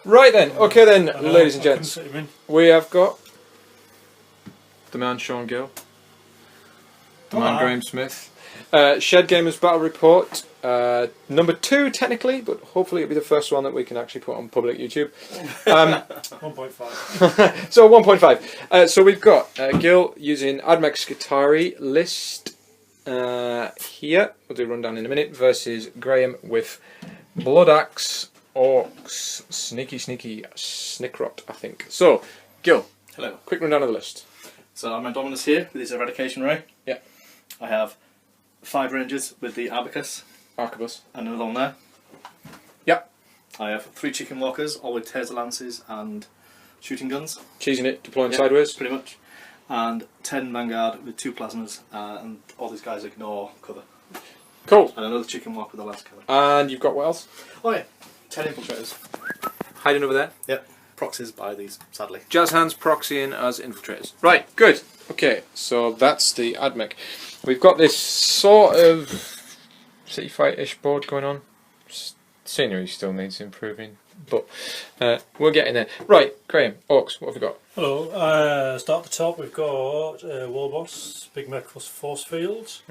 Right then, okay then, ladies and gents. We have got the man Sean Gill, the man Graham Smith. ShedGamers Battle Report, number 2 technically, but hopefully it'll be the first one that we can actually put on public YouTube. 1.5. So 1.5. So we've got Gill using AdMech Skitarii list here. We'll do a rundown in a minute. Versus Graham with Blood Axe Orks. Sneaky Snickrot, I think. So, Gill. Hello. Quick rundown of the list. So I'm a Dominus here with his Eradication Ray. Yeah. I have 5 Rangers with the Arquebus. Arquebus. And another one there. Yep. I have 3 Chicken Walkers, all with Taser Lances and shooting guns. Cheesing it, deploying sideways. Pretty much. And 10 Vanguard with 2 Plasmas, and all these guys ignore cover. Cool. And another Chicken Walk with the last cover. And you've got what else? Oh yeah, 10 Infiltrators. Hiding over there. Yep. Proxies by these, sadly. Jazz hands proxying as infiltrators. Right, good. Okay, so that's the AdMech. We've got this sort of city fight-ish board going on. Scenery still needs improving, but we're getting there. Right, Graham, Orks, what have we got? Hello. Start at the top. We've got Wall Boss, Big Mech Force Fields,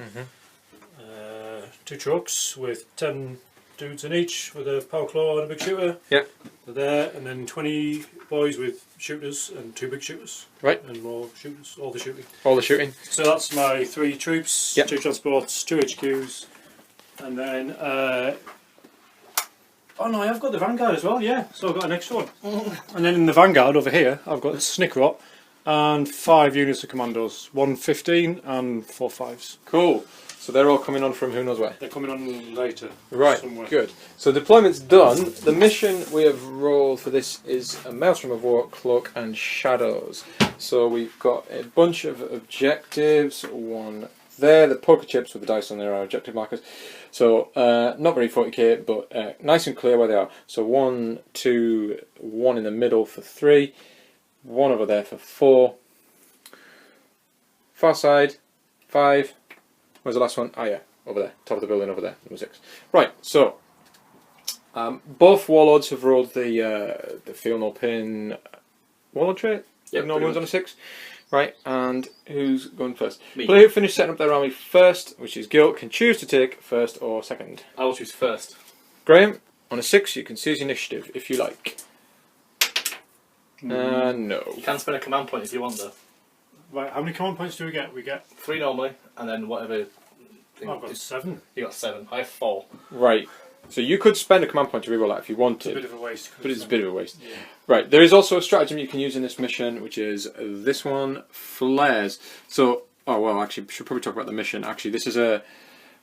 2 trucks with 10 dudes in each with a power claw and a big shooter. Yeah. They're there, and then 20 boys with shooters and 2 big shooters. Right. And more shooters, all the shooting. All the shooting. So that's my 3 troops, yep. 2 transports, 2 HQs, and then oh no, I've got the Vanguard as well, yeah, so I've got an extra one. And then in the Vanguard over here, I've got the Snickrot and 5 units of commandos, 1 15 and 4 5s. Cool. So they're all coming on from who knows where? They're coming on later. Right, somewhere. Good. So deployment's done. The mission we have rolled for this is a Maelstrom of War, Cloak and Shadows. So we've got a bunch of objectives, one there, the poker chips with the dice on there are objective markers. So not very 40k, but nice and clear where they are. So 1, 2, 1 in the middle for 3, 1 over there for 4, far side, 5, where's the last one? Ah yeah, over there, top of the building over there, number 6. Right, so both warlords have rolled the feel no pain warlord trait, no wounds on a 6. Right, and who's going first? Me. Player who finished setting up their army first, which is Gill, can choose to take first or second. I will choose first. Graham, on a 6 you can seize initiative if you like. No. You can spend a command point if you want though. Right, how many command points do we get? We get 3 normally, and then whatever. I've got 7. You got 7. I have 4. Right, so you could spend a command point to reroll that if you wanted. It's a bit of a waste. But it's a bit of a waste. Yeah. Right, there is also a stratagem you can use in this mission, which is this one, Flares. So, oh well, actually, we should probably talk about the mission. Actually, this is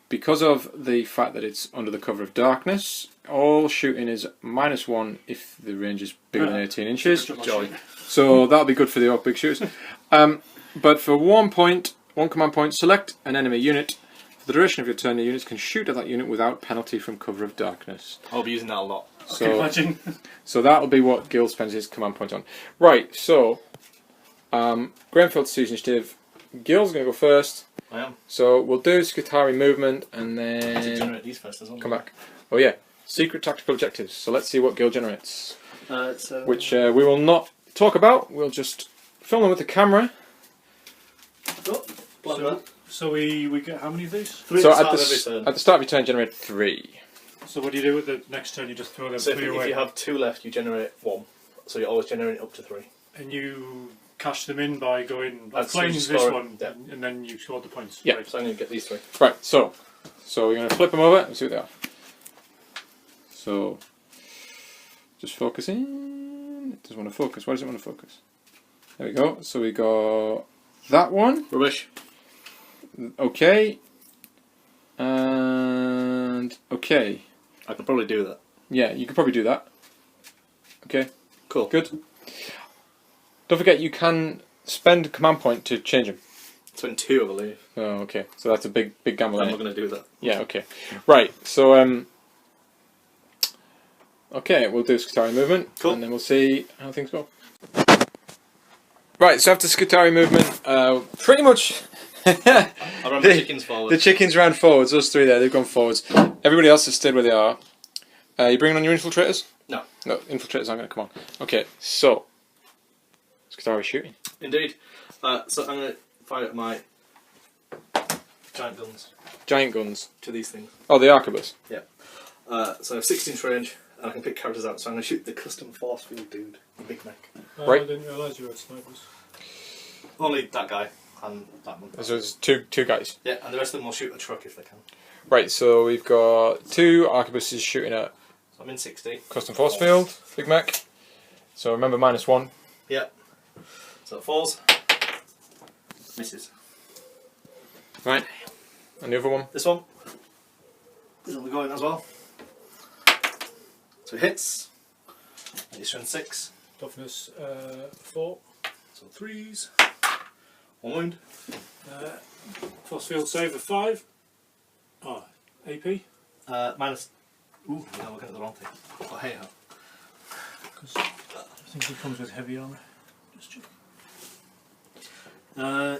because of the fact that it's under the cover of darkness, all shooting is -1 if the range is bigger than 18 inches. Joy. So that'll be good for the Orc big shooters. But for 1 point, 1 command point, select an enemy unit. For the duration of your turn, the units can shoot at that unit without penalty from cover of darkness. I'll be using that a lot. So, I can imagine. So that'll be what Gill spends his command point on. Right, so Graham failed to seize initiative. Gill's going to go first. I am. So we'll do Skitarii movement and I have to then generate these first as well. come back. Oh yeah, secret tactical objectives. So let's see what Gill generates. Which we will not talk about. We'll just film them with the camera. So we get how many of these? 3 So at at the start of every turn. the start of your turn, generate 3. So what do you do with the next turn? You just throw them So 3 if away. you have 2 left, you generate 1. So you're always generating up to 3. And you cash them in by going That's playing you this score it, one, yeah. and then you score the points. Yeah. Right. So I'm going to get these 3. Right, so we're going to flip them over and see what they are. So just focus in. It doesn't want to focus. Why does it want to focus? There we go. So we got that one. Rubbish. Okay. And okay. I could probably do that. Yeah, you could probably do that. Okay. Cool. Good. Don't forget you can spend a command point to change them. Spend 2, I believe. Oh, okay. So that's a big gamble. I'm Isn't not it? going to do that. Yeah. Okay. Right. So okay, we'll do Skitarii movement, Cool. and then we'll see how things go. Right. So after Skitarii movement, pretty much. I ran the chickens forward. The chickens ran forwards. Those 3 there, they've gone forwards. Everybody else has stayed where they are. You bringing on your infiltrators? No. No, infiltrators aren't going to come on. Okay, so Skitarii shooting. Indeed. So I'm going to fire at my giant guns. Giant guns. To these things. Oh, the arquebus. Yeah. So I have 16 range, and I can pick characters out. So I'm going to shoot the custom force field dude, the big mech. Right. I didn't realise you had snipers. Only that guy and that one. So there's two guys. Yeah, and the rest of them will shoot a truck if they can. Right, so we've got 2 arquebuses shooting at So I'm in 60. custom force field, big mech. So remember -1. Yeah. So it falls. Misses. Right. And the other one? This one is on the going as well. So it hits. And it's strength 6. Toughness 4. So 3s. 1 wound. Force field save of 5. Oh, AP. Minus. Ooh, I'm looking at the wrong thing. Oh, hey ho. Because I think he comes with heavy armour. Just check.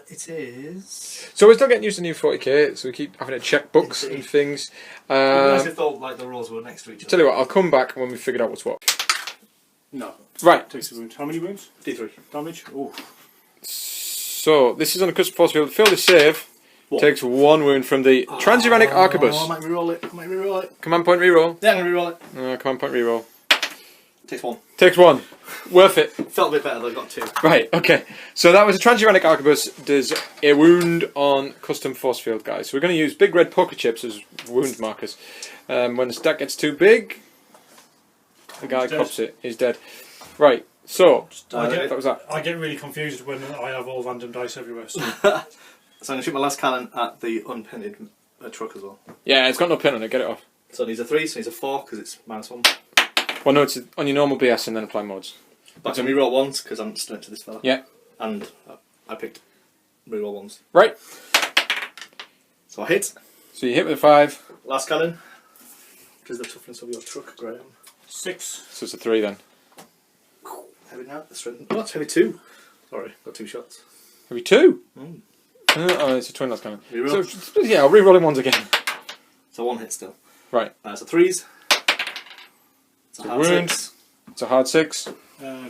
It is. So we're still getting used to new 40k, so we keep having to check books and things. Nice if the rolls were next to each other. Tell you what, I'll come back when we figured out what's what. No. Right. Takes a wound. How many wounds? D3. Damage? Oh. So this is on a custom force field. Fail the save. What? Takes 1 wound from the transuranic arquebus. I might reroll it. Command point reroll. Yeah, I'm going to reroll it. Command point reroll. Takes 1. Takes 1. Worth it. Felt a bit better that I got 2. Right, okay. So that was a transuranic arquebus. Does a wound on custom force field guys. So we're going to use big red poker chips as wound markers. When the stack gets too big, the guy cops it. He's dead. Right, so that was that. I get really confused when I have all random dice everywhere. So. So I'm going to shoot my last cannon at the unpinned truck as well. Yeah, it's got no pin on it. Get it off. So it needs a 3, so it needs a 4 because it's -1. Well, no, it's on your normal BS and then apply mods. But I can reroll ones because I'm stuck to this fella. Yeah. And I picked reroll ones. Right. So I hit. So you hit with a 5. Last cannon. What is the toughness of your truck, Graham? 6. So it's a 3 then. Heavy now. The strength. Oh, it's heavy 2. Sorry, got 2 shots. Maybe 2. Mm. Oh, it's a twin last cannon. Reroll. So yeah, I'll reroll him once again. So 1 hit still. Right. So 3s. It's a hard wound. 6. It's a hard 6.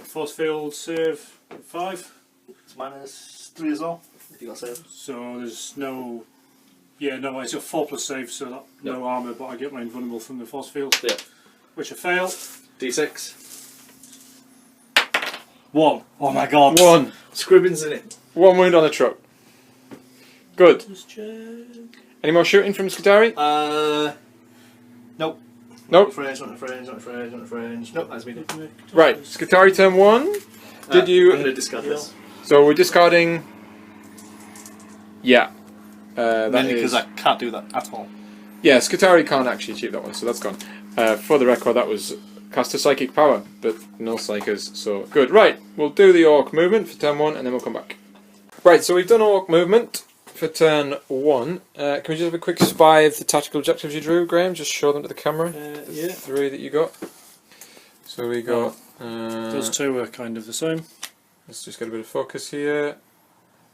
Force field save 5. It's -3 as well. If you got save. So there's no. Yeah, no, it's a 4+ save, so that, no armour, but I get my invulnerable from the force field. Yeah. Which I fail. D6. 1. Oh my god. 1. Scribbins in it. 1 wound on the truck. Good. Just check. Any more shooting from Skitarii? Nope. Nope. Not in range. Nope, that's me. Right. Skitarii turn 1. Did you? I'm going to discard this. So we're discarding. Yeah. That Mainly is. because I can't do that at all. Yeah, Skitarii can't actually achieve that one, so that's gone. For the record, that was caster psychic power, but no psychers, so good. Right, we'll do the orc movement for turn 1, and then we'll come back. Right, so we've done orc movement for turn 1. Can we just have a quick spy of the tactical objectives you drew, Graham? Just show them to the camera. Yeah. 3 that you got. So we got. Those 2 are kind of the same. Let's just get a bit of focus here.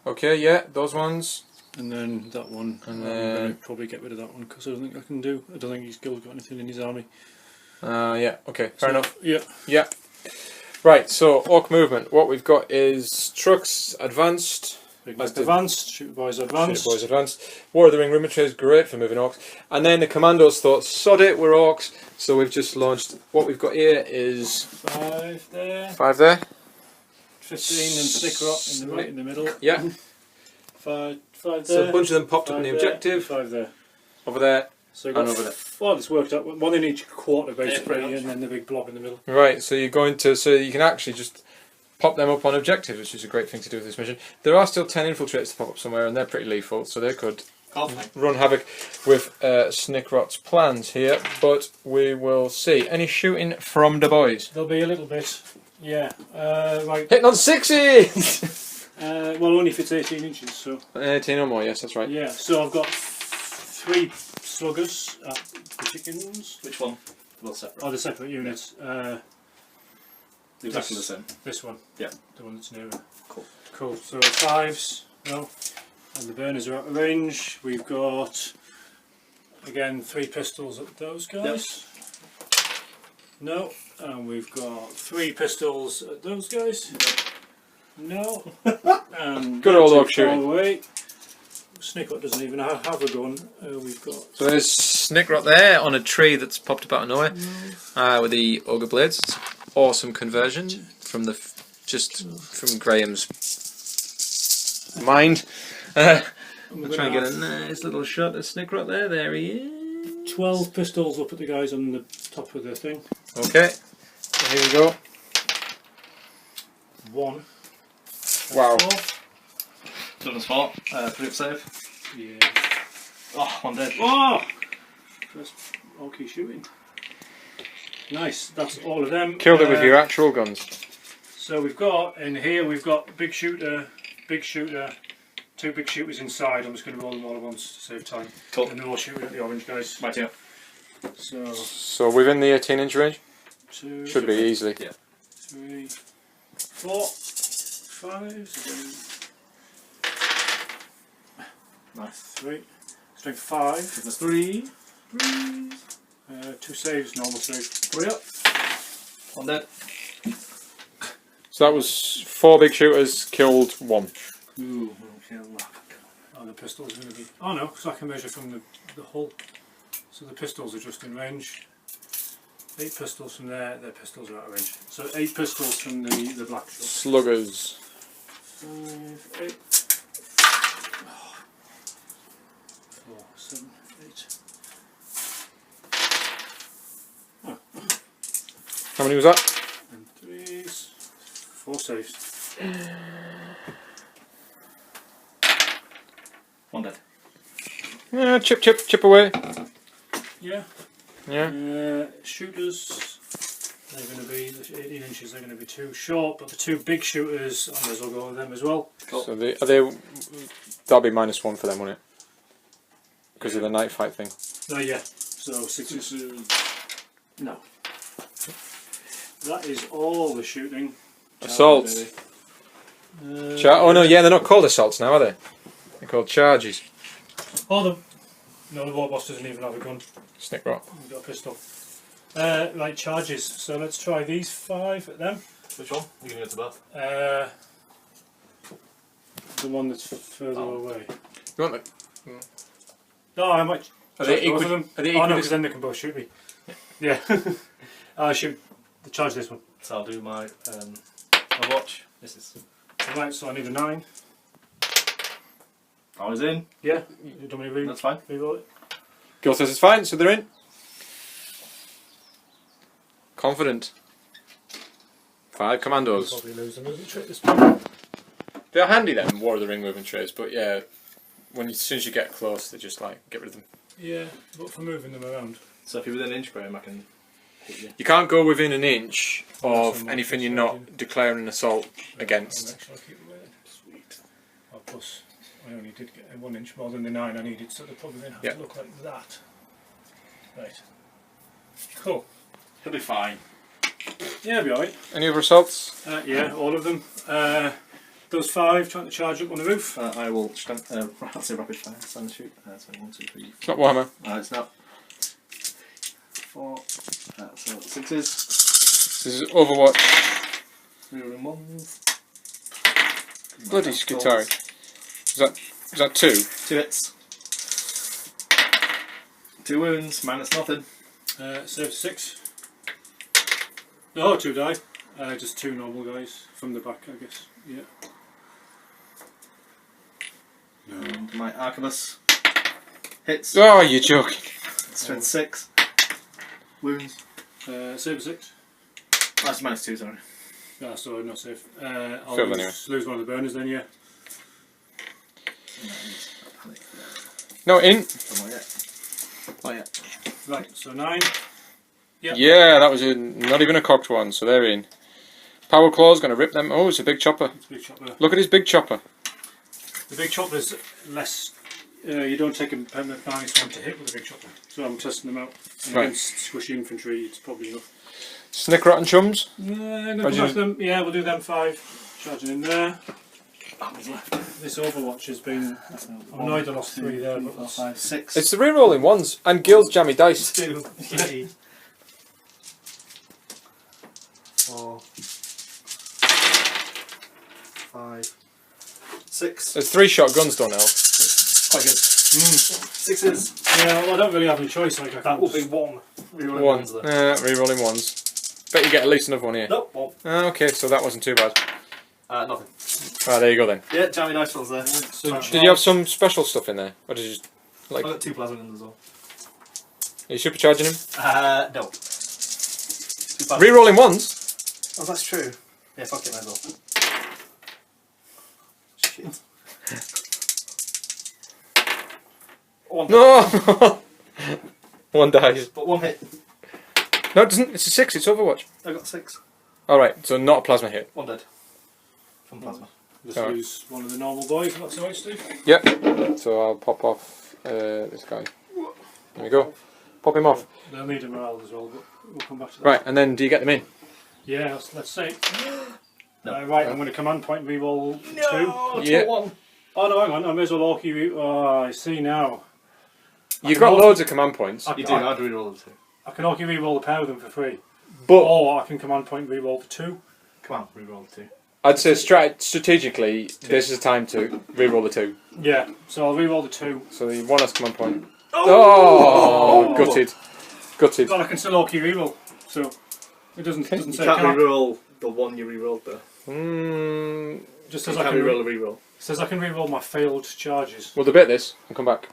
Okay, yeah, those ones. And then that one. And I'm then. going to probably get rid of that one because I don't think I can do. I don't think he's got anything in his army. Yeah, okay, fair enough. Yeah. Yeah. Right, so orc movement. What we've got is trucks advanced. Big Mac advanced, shoot boys advanced. Shoot boys advanced. War of the Ring Rudimentary is great for moving orcs. And then the commandos thought, sod it, we're orcs. So we've just launched. What we've got here is 5 there. 5 there. 15 and stick rot in the right in the middle. Yeah. 5 there. So a bunch of them popped up in the objective. 5 there. Over there. So we've got over there. Well, it's worked out. 1 in each quarter basically, and then the big blob in the middle. Right, so you're going to. So you can actually just pop them up on objectives, which is a great thing to do with this mission. There are still 10 infiltrators to pop up somewhere, and they're pretty lethal, so they could run havoc with Snickrot's plans here, but we will see. Any shooting from the boys? There'll be a little bit, yeah. Right. Hitting on 60s! Well, only if it's 18 inches, so. 18 or more, yes, that's right. Yeah, so I've got 3 sluggers at the chickens. Which one? Well, separate. Oh, the separate units. Exactly the same. This one. Yeah. The one that's nearer. Cool. Cool. So 5s, no. And the burners are out of range. We've got, again, 3 pistols at those guys. No. And we've got 3 pistols at those guys. No. And Good old Ork far shooting. away. Snickrot doesn't even have a gun. We've got. So there's Snickrot there on a tree that's popped up out of nowhere with the Ogre Blades. It's awesome conversion from the from Graham's mind. We'll try and get a nice little shot at Snickrot there. There he is. 12 pistols up at the guys on the top of the thing. Okay, so here we go. 1. Wow. 4. Done as 4. 3 up save. Yeah. Oh, 1 dead. Oh! First Orky shooting. Nice, that's all of them. Killed it with your actual guns. So we've got, in here we've got big shooter, 2 big shooters inside. I'm just going to roll them all at once to save time. Cool. And they're all shooting at the orange guys. Right, yeah. So within the 18-inch range? 2, Should be easily. Yeah. 3, 4, 5, 6, Nice. 3, strength 5, That's 3. 2 saves, normal save. 3 up. 1 dead. So that was 4 big shooters, killed 1. Ooh, okay. Oh, the pistols are going to be. Oh no, because I can measure from the hull. So the pistols are just in range. 8 pistols from there, their pistols are out of range. So 8 pistols from the black shot. Sluggers. 5, 8. 4, 7, 8. Oh. How many was that? And 3s. 4 saves. 1 dead. Yeah, chip away. Yeah. Yeah. Shooters. They're going to be, the 18 inches, they're going to be too short, but the 2 big shooters, I may as well go with them as well. Cool. So that'll be -1 for them, won't it? Because of the night fight thing. Oh yeah, so 6 no. That is all the shooting. Assaults. Oh no, yeah, they're not called assaults now, are they? They're called charges. Oh, no, the warboss doesn't even have a gun. Snickrot. He's got a pistol. Right, charges. So let's try these 5 at them. Which one? You can go to both. The one that's further away. You want No, I might. Are they both equal? of them? Are they Oh no, equal? because then they can both shoot me. Yeah. I'll shoot. Charge this one. So I'll do my watch. This is. Right, so I need a 9. I was in. Yeah. You don't want me to That's fine. reroll it? Gil says it's fine, so they're in. Confident. 5 commandos. Probably lose them as a trick this time. They're handy then, War of the Ring moving trays, but yeah, as soon as you get close, they just like get rid of them. Yeah, but for moving them around. So if you're within an inch, Graham, I can hit you. You can't go within an inch of That's anything you're unlucky. not declaring an assault against. Sweet. Oh, plus, I only did get 1 inch more than the 9 I needed, so they're probably going to have to look like that. Right. Cool. He'll be fine. Yeah, it'll be alright. Any other assaults? Yeah, all of them. Those 5 trying to charge up on the roof. I will I'll say rapid fire. Stand and shoot. So 1, 2, 3. It's not Warhammer. It's not. 4. So 6s. This is Overwatch. 3 and 1s. Bloody Skitarii. Is that 2? 2 hits. 2 wounds. Minus nothing. Save 6. No, 2 die. Just 2 normal guys from the back, I guess. Yeah. And my Archivus hits. Oh, you're joking. Strength 6. Wounds. Save 6. That's -2, sorry. Yeah, so not safe. I'll Failed anyway. lose one of the burners then, yeah. No, in. Not yet. Not yet. Right, so 9. Yep. Yeah, that was not even a cocked one, so they're in. Power Claw's going to rip them. Oh, it's a big chopper. It's a big chopper. Look at his big chopper. The big chopper's less. You don't take a permanent -1 to hit with a big chopper. So I'm testing them out. And Right. against squishy infantry, it's probably enough. Snickrot and chums. I'm going What to do you- come them. Yeah, we'll do them 5. Charging in there. This Overwatch has been. I'm annoyed I lost 3 there, but 4, that's 5, 6. It's the re-rolling ones and Gil's jammy dice. 2, 3. 4, 5, 6. There's 3 shotguns done now. Quite good. 6s. Yeah, well, I don't really have any choice. Like, I That can't will be just... 1. Rerolling One. ones there. Rerolling ones. Bet you get at least another one here. Nope, 1. Okay, so that wasn't too bad. Nothing. Right, there you go then. Yeah, jammy nice ones there. Did you have some special stuff in there? Or did you just, like... I've got 2 plasma guns as well. Are you supercharging him? No. 2 plasma. Rerolling ones? Oh, that's true. Yeah, fuck it, might as well. Shit. One. No! One dies. But 1 hit. No, it doesn't. It's a 6. It's Overwatch. I got 6. Alright, so not a plasma hit. 1 dead. From plasma. Just Alright. use one of the normal boys, if that's alright, Steve. Yep. So I'll pop off this guy. There we go. Pop him off. They'll need a morale as well, but we'll come back to that. Right, and then do you get them in? Yeah, let's see. No. Right, I'm going to command point reroll 2. Yeah. 1. Oh no, hang on, I may as well walk you. Oh, I see now. You've got loads of command points. You do, I'd reroll them 2. I can walk you reroll a pair of them for free. But Or I can command point reroll the 2. Come on, reroll 2. I'd say strategically, this is the time to reroll the 2. Yeah, so I'll reroll the 2. So the 1 has command point. Oh, gutted. Gutted. But I can still walk you reroll, so it doesn't You say can't can. reroll the 1 you rerolled though. Just You says I can't can reroll a reroll. says I can reroll my failed charges. We'll debate this and come back.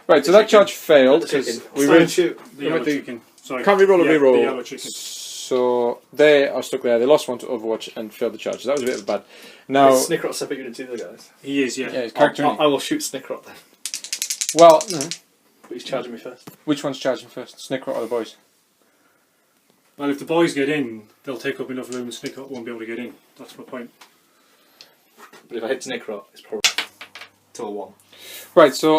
Right, so that charge failed because we Try and really shoot. The yellow the- chicken. Sorry. can't reroll a Yeah, reroll. The yellow chicken. So they are stuck there. They lost one to Overwatch and failed the charge. So that was a bit of bad. Now, Is Snickrot separate unit to the other guys? He is, yeah. yeah, it's character. I will shoot Snickrot then. Well, But he's charging me first. which one's charging first, Snickrot or the boys? Well, if the boys get in, they'll take up enough room and Snickrot won't be able to get in. That's my point. But if I hit Snickrot, it's probably to a 1. Right. So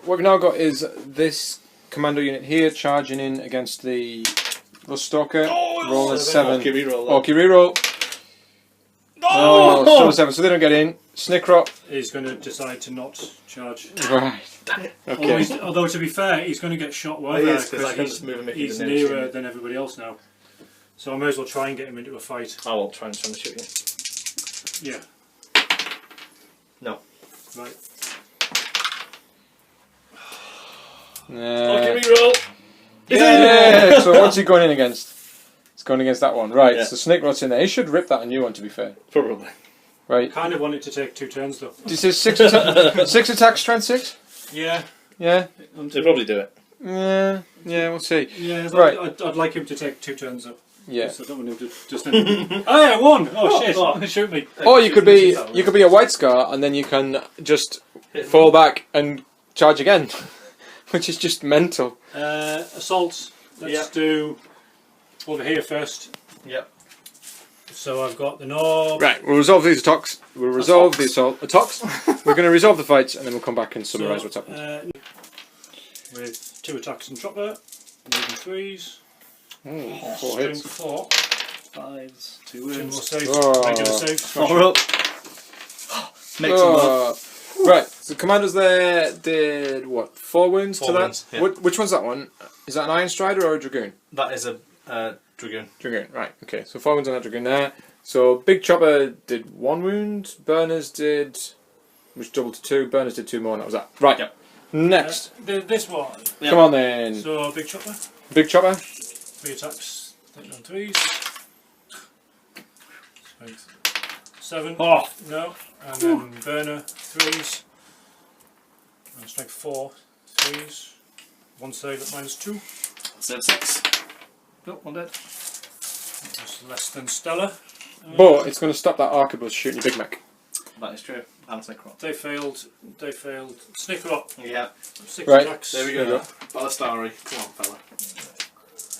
what we've now got is this commando unit here charging in against the Rust Stalker. Rolling a 7. Okay, reroll that. Orky reroll. Oh, still a 7. So they don't get in. Snickrot. He's going to decide to not charge. Right. Okay. Although to be fair, he's going to get shot well He there is, 'cause I can because just move him if he's he's in the nearest nearer unit. than everybody else now. So I may as well try and get him into a fight. I will try and shoot you. Yeah. No. Right. Okay, reroll! Yeah. So what's he going in against? It's going against that one. Right. Yeah. So Snickrot's in there. He should rip that a new one. To be fair. Probably. Right. Kind of want it to take 2 turns though. This is 6 attack, strength 6. Yeah. Yeah. They'll probably do it. Yeah. Yeah. We'll see. Yeah. Right. I'd like him to take 2 turns though. Yeah. So I don't want him to just. Oh yeah, 1. Oh shit! Oh. Shoot me. Or you could be a White Scar and then you can just fall back and charge again, which is just mental. Assault. Let's Yeah. do over here first. Yep. So I've got the knob. Right, we'll resolve these attacks. We'll resolve the attacks. We're going to resolve the fights and then we'll come back and summarise what's happened. With 2 attacks and chopper, moving 3s. Oh, 4 String hits. 4. 5s, 2 2 more wins. saves. Oh. Regular saves. 4 up. Make some more. Right, so commanders there did what? 4 wounds 4 to that? wounds, yeah. Which one's that one? Is that an Iron Strider or a Dragoon? That is a Dragoon. Dragoon, right, okay. So 4 wounds on that Dragoon there. So Big Chopper did 1 wound, Burners did, which doubled to 2, Burners did 2 more and that was that. Right, Yep. Next. This one. Yep. Come on then. So big chopper. Big Chopper. 3 attacks. Taking on 3s. Strength 7. Oh. No. And then burner 3s. And strength 4. 3s. 1 save at -2. Save 6. Nope, 1 dead. That's less than stellar. But it's going to stop that arquebus shooting your Big Mech. That is true. And Snickrot. They failed. They failed. Snickrot. Yeah. 6 Right. attacks. There we There go. you go. Skitarii. Come on, fella.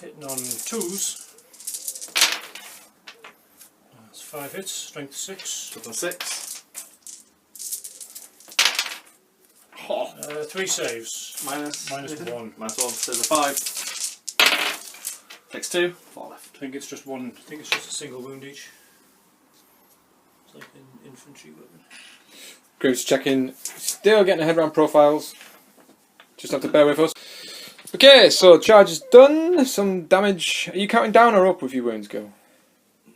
Hitting on 2s. That's 5 hits. Strength 6. Took on 6. Oh. 3 saves. Minus. -1. Minus 1. So the 5. Takes 2. 4 left. I think it's just one. I think it's just a single wound each. It's like an infantry weapon. Groove's checking. Still getting a head round profiles. Just have to bear with us. Okay, so charge is done. Some damage. Are you counting down or up with your wounds, Go?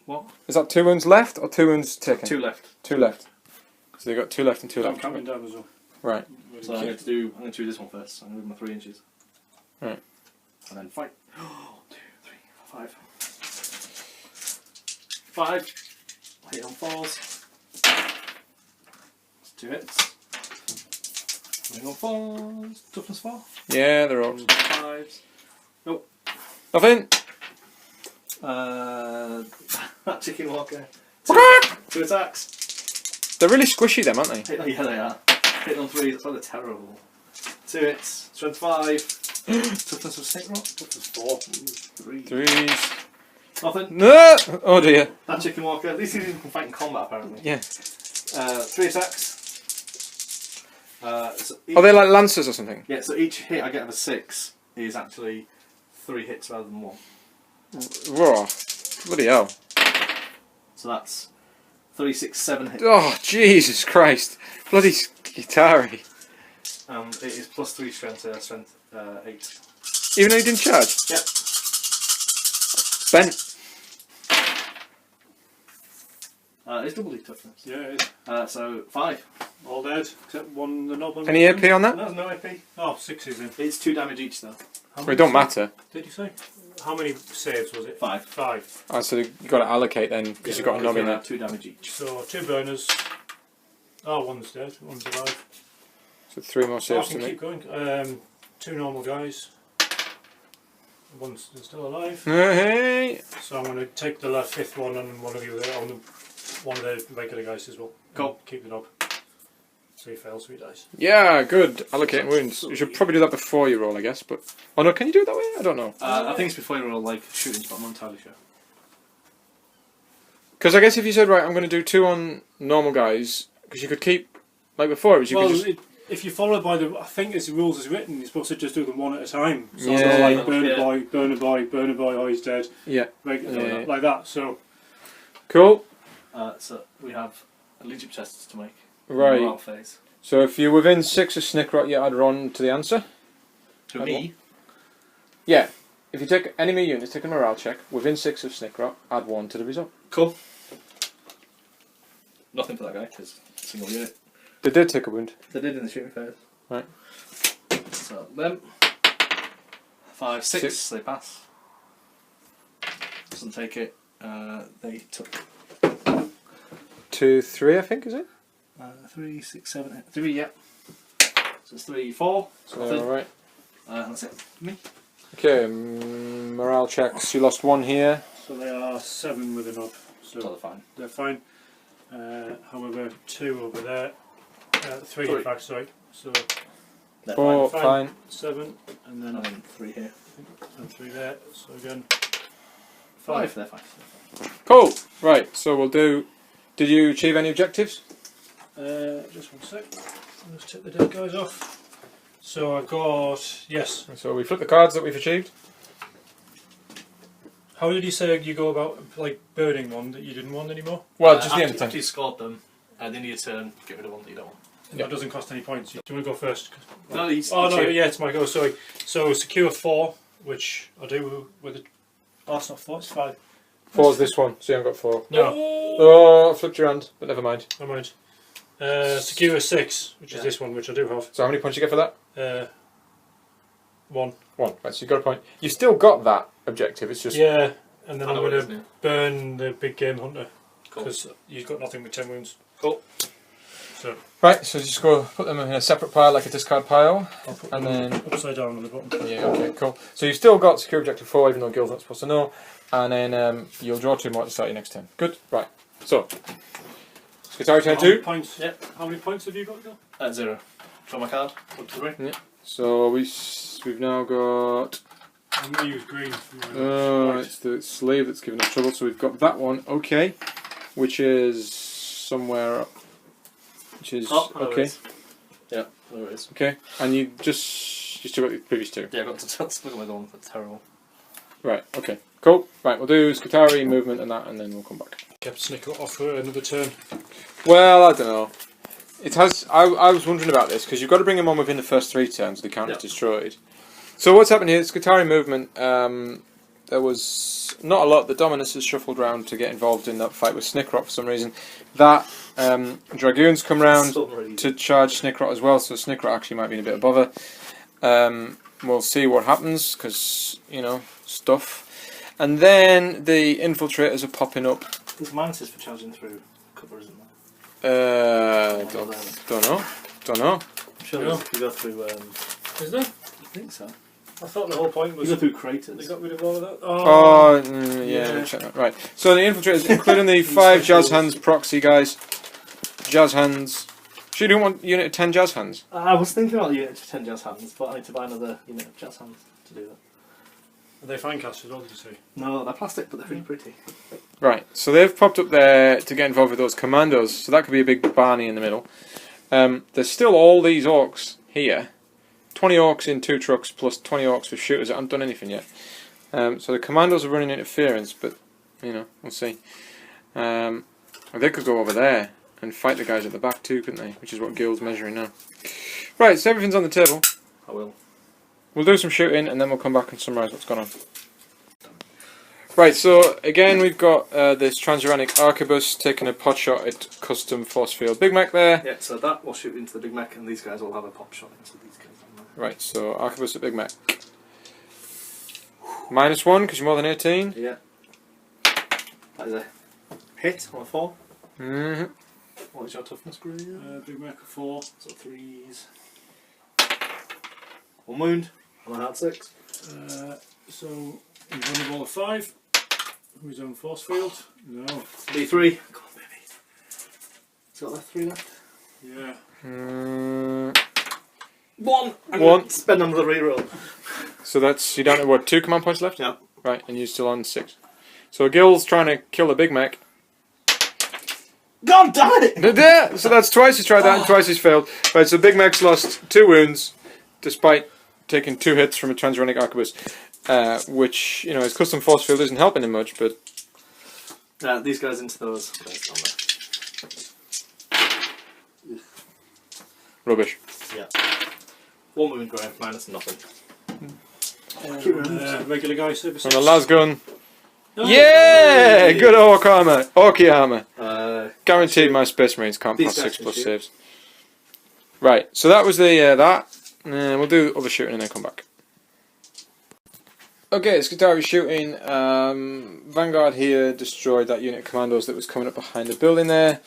What? Is that 2 wounds left or 2 wounds taken? 2 left. 2 left. So you've got 2 left and 2 I'm left. counting down as well. Right. So I'm going to do this one first. I'm going to do my 3 inches. Right. And then fight. 1, 2, 3, 4, 5. 5. Hit on 4s. That's 2 hits. Hitting on 4s. Toughness 4. Yeah, they're all. 5s. Nope. Nothing. That chicken walker. 2 attacks. They're really squishy, them, aren't they? Yeah, they are. Hitting on 3, that's why they're terrible. 2 hits. Strength 5. Toughness of 6 rock. Toughness 4. 3. 3s. Nothing. No! Oh dear. That chicken walker. At least he didn't fight in combat, apparently. Yeah. 3 attacks. So Are they like lancers or something? yeah, so each hit I get of a 6 is actually 3 hits rather than 1. Raw. Bloody hell. So that's 3, 6, 7 hits. Oh, Jesus Christ. Bloody Skitarii. And it is plus 3 strength, strength 8. Even though he didn't charge? Yep. Bent. It's double D toughness. Yeah, it is. So 5. All dead, except one, the knob on. Any AP on that? No, there's no AP. Oh, 6 is in. It's 2 damage each though. Well, it don't matter. Did you say? How many saves was it? 5. 5. Oh, so you've got to allocate then, because you've got a knob in there. 2 damage each. So 2 burners. Oh, one's dead, one's alive. So 3 more So I saves to can make. keep going. 2 normal guys. One's still alive. Hey! So I'm going to take the left 5th one and one of the other on the one of the regular guys as well. Go. Keep the knob. So he fails, so he dies. Yeah, good. Allocating wounds. You should probably do that before you roll, I guess. But oh no, can you do it that way? I don't know. I think it's before you roll like shooting, but I'm not entirely sure. Because I guess if you said right, I'm going to do 2 on normal guys, because you could keep like before it was you Well, could just if you follow by the, I think it's the rules as written, you're supposed to just do them one at a time. So Yeah. it's like burn a Yeah. boy, burn a boy, burn a boy, oh he's dead. yeah. Like that. So Cool. So we have leadership tests to make. Right. Morale phase. So if you're within 6 of Snickrot, you add Ron to the answer. To me. Yeah. If you take enemy units, take a morale check within 6 of Snickrot, add 1 to the result. Cool. Nothing for that guy because single unit. They did take a wound. They did in the shooting phase. Right. So them 5, 6, 6. they pass. Doesn't take it. They took 2, 3, I think, is it? 3, 6, 7, 8, 3. Yeah. So it's 3, 4. So alright. That's it. Me. Okay, morale checks. You lost 1 here. so they are 7 with a knob. So So they're fine. they're fine. However, 2 over there. 3 in fact, sorry. So They're 4, fine. fine. 7 and then fine. And 3 here. and 3 there. So again 5. 5. They're fine. Cool. Right, so we'll do. Did you achieve any objectives? Just one sec. I'll just take the dead guys off. So I've got, yes. So we flip the cards that we've achieved. How did you say you go about like burning one that you didn't want anymore? Well, just the after, end of time. after you scored them, at the end of your turn, get rid of one that you don't want. And that doesn't cost any points. Do you want to go first? No, he's, Oh no, you. yeah, it's my go. Sorry. So secure 4, which I do with a. Oh, it's not 4. It's 5. 4's this one, so you haven't got 4. No, Oh, I flipped your hand, but never mind. never mind. Secure 6, which is this one, which I do have. So how many points you get for that? 1. 1. Right, so you got a point. You've still got that objective, it's just... Yeah, and then I I'm know what it going is to now. burn the big game hunter Cool. because you've got nothing with 10 wounds. Cool. So Right, so just go put them in a separate pile, like a discard pile. I'll put And them then- upside down on the bottom. Yeah, okay, cool. So you've still got secure objective 4, even though Gil's not supposed to know. And then you'll draw 2 more at the start of your next turn. Good, right. So, Skitarii turn How many 2. points? Yep. How many points have you got, Gil? 0. Draw my card. 1, 2, 3. So we've now got... I'm going to use green. Oh, it's the slave that's giving us trouble. So we've got that one, okay. Which is somewhere... Which is... Oh, there it okay. is. Yeah, there it is. Okay, and you still got the previous 2. Yeah, I got to look at my one. That's terrible. Right, okay. Cool. Right, we'll do Skitarii, movement and that, and then we'll come back. Kept Snickle off for another turn. Well, I don't know. It has. I was wondering about this because you've got to bring him on within the first 3 turns. The count is destroyed. So what's happened here? Skitarii movement. there was not a lot. The Dominus has shuffled round to get involved in that fight with Snickrot for some reason. That Dragoons come round to charge Snickrot as well, so Snickrot actually might be in a bit of bother. We'll see what happens, because, you know, stuff. And then the Infiltrators are popping up. There's minuses for charging through cover, isn't there? Don't know. I'm sure you go through... Is there? I think so. I thought the whole point was... You go through craters. They got rid of all of that? Yeah. Check that. Right. So the Infiltrators, including the 5 Jazz Hands proxy guys. Jazz Hands. So you don't want unit of 10 Jazz Hands? I was thinking about a unit of 10 Jazz Hands, but I need to buy another unit of Jazz Hands to do that. Are they fine cast as well, did you say? No, they're plastic, but they're really pretty. Right, so they've popped up there to get involved with those commandos, so that could be a big Barney in the middle. There's still all these Orks here. 20 Orks in 2 trucks, plus 20 Orks with shooters that haven't done anything yet. So the commandos are running interference, but, you know, we'll see. They could go over there and fight the guys at the back too, couldn't they? Which is what Guild's measuring now. Right, so everything's on the table. I will. We'll do some shooting and then we'll come back and summarise what's going on. Right, so again we've got this Transuranic Arquebus taking a pot shot at custom force field Big Mech there. Yeah, so that will shoot into the Big Mech and these guys will have a pop shot into these guys. Right, so Arquebus at Big Mech. -1 because you're more than 18. Yeah. That is a hit on a 4. Mm-hmm. What is your toughness, Graham? Big Mac 4. So 3s. 1 wound on a hard 6. So he's on the ball of 5. From his own force field. No. D3. Come on, baby. He's got that 3 left. Yeah. 1! I'm 1. gonna spend another reroll. So that's, you down to what, 2 command points left? Yeah. Right, and you're still on 6. So Gil's trying to kill the Big Mech. God damn it! So that's twice he's tried that and twice he's failed. Right, so Big Mech's lost 2 wounds, despite taking 2 hits from a Transuranic Arquebus, which, you know, his custom force field isn't helping him much, but... These guys into those. Rubbish. Yeah. 1 wound, Graham, minus nothing. Regular guy, service. From the las gun. Oh. Yeah! Good Ork armour. Orky armour. Guaranteed my Space Marines can't pass 6+ saves. Right, so that was the that. We'll do other shooting and then come back. Okay, Skitarii shooting. Vanguard here destroyed that unit of commandos that was coming up behind the building there.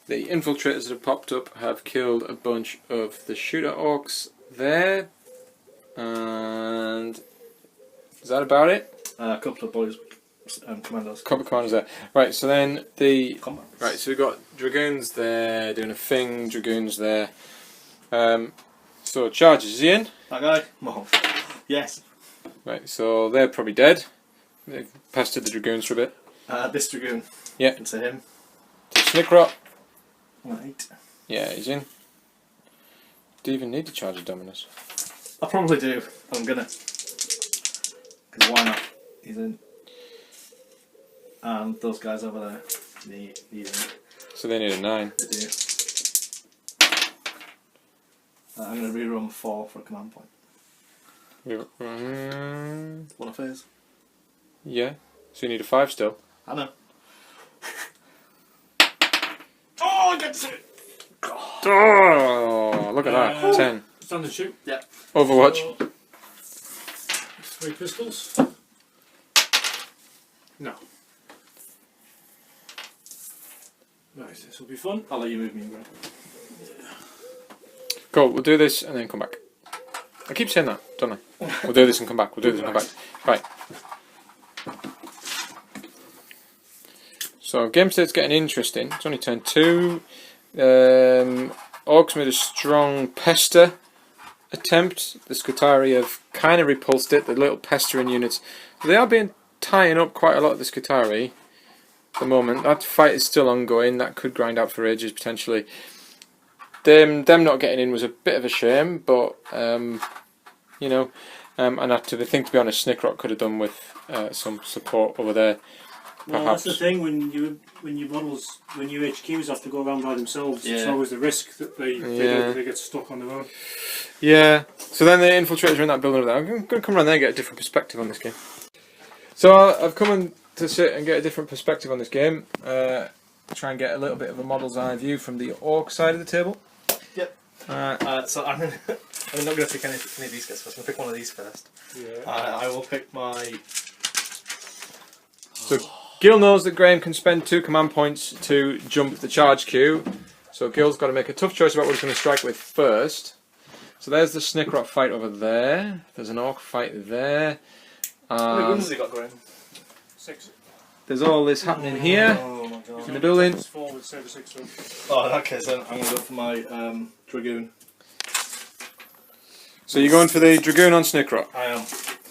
The infiltrators that have popped up have killed a bunch of the shooter Orks there. And is that about it? A couple of boys, commandos. Couple of commandos there. Right, so then the... Combat. Right, so we've got Dragoons there, doing a thing, Dragoons there. So charges, is he in? That guy? Oh. Yes. Right, so they're probably dead. They've pestered the Dragoons for a bit. This Dragoon. Yeah. Into him. To Snickrot. 8. Yeah, he's in. Do you even need to charge a Dominus? I probably do. I'm gonna. Because why not? He's in. And those guys over there need him. So they need a 9. They do. I'm gonna rerun 4 for a command point. One of his. Yeah. So you need a 5 still. I know. Oh, I get to it! Oh, look at that. 10. Standard shoot. Yeah. Overwatch. So, 3 pistols. No. Nice, this will be fun. I'll let you move me in, Greg. Cool, we'll do this and then come back. I keep saying that, don't I? We'll do this and come back, we'll do this and come back. Right. So, game state's getting interesting. It's only turn 2. Orks made a strong pester attempt. The Skitarii have kind of repulsed it, the little pestering units. They are being tying up quite a lot of the Skitarii at the moment. That fight is still ongoing, that could grind out for ages potentially. Them not getting in was a bit of a shame, but you know, and I think, to be honest, Snickrot could have done with some support over there. Well, that's the thing, when your HQs have to go around by themselves, it's always the risk that they get stuck on their own. Yeah, so then the infiltrators are in that building over there. I'm going to come around there and get a different perspective on this game. So I've come in to sit and get a different perspective on this game. Try and get a little bit of a model's eye view from the Ork side of the table. Yep. So I'm not going to pick any of these guys first. I'm going to pick one of these first. Yeah. I will pick my... So Gil knows that Graham can spend 2 command points to jump the charge queue. So Gil's got to make a tough choice about what he's going to strike with first. So there's the Snickrot fight over there. There's an Ork fight there. How many guns has he got, Graham? 6. There's all this happening here Oh my god. in the building. Oh, in that case then, I'm going to go for my Dragoon. So you're going for the Dragoon on Snickrot? I am.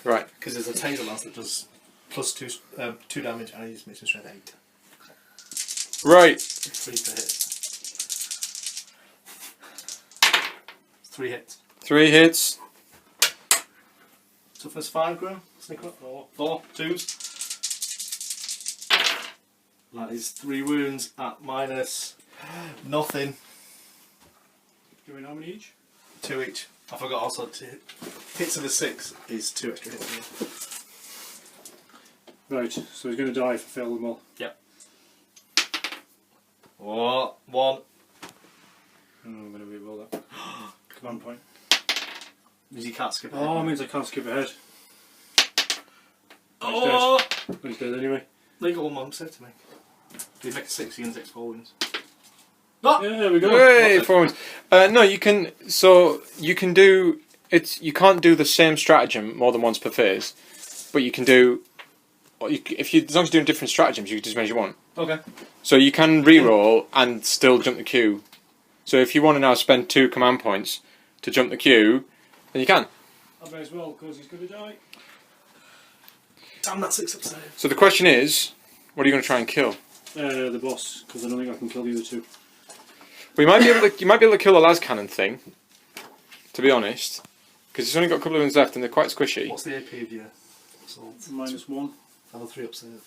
Right. Because there's a taser lance that does plus 2 damage and he's mission strength 8. Right. 3 per hit. 3 hits. 3 hits. Toughness 5, Graham. Snickrot. 4. 2s. That is 3 wounds at minus nothing. Doing how many each? 2 each. I forgot also to hits of the 6 is 2 extra hits. Right, so he's going to die if I fail them all. Yep. 1. Oh, I'm going to re-roll that. Command point. Means you can't skip ahead. Oh, it means I can't skip ahead. Oh! He's dead anyway. Legal 1 more save to make. If you make a 6, you can take 4 wounds. Yeah, there we go. Hey, 4 wounds. No, you can. So you can do it. You can't do the same stratagem more than once per phase, but you can do. If you, as long as you're doing different stratagems, you can do as many as you want. Okay. So you can re-roll and still jump the queue. So if you want to now spend 2 command points to jump the queue, then you can. I may as well, because he's going to die. Damn, that 6 up save. So the question is, what are you going to try and kill? The boss, because I don't think I can kill the other 2. Well, you might be able to kill the las cannon thing. To be honest, because it's only got a couple of ones left and they're quite squishy. What's the AP of your assault? -1. Level 3 up save.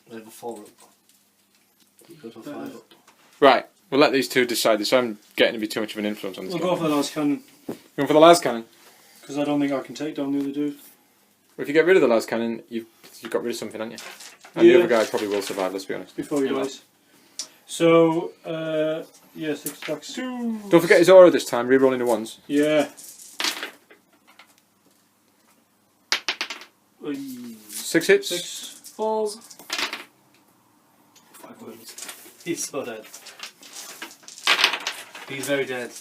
Level 4 up. Go to a 5 up. Right, we'll let these 2 decide this. I'm getting to be too much of an influence on this. We'll game. go for the last cannon, Going for the las cannon. because I don't think I can take down the other dude. Well, if you get rid of the las cannon, you've got rid of something, haven't you? And Yeah. the other guy probably will survive. Let's be honest. Before he Yeah. dies. So, yeah, 6 attacks. Don't forget his aura this time. Re-rolling the ones. Yeah. 6 hits. 6. Falls. 5 wounds. He's so dead. He's very dead.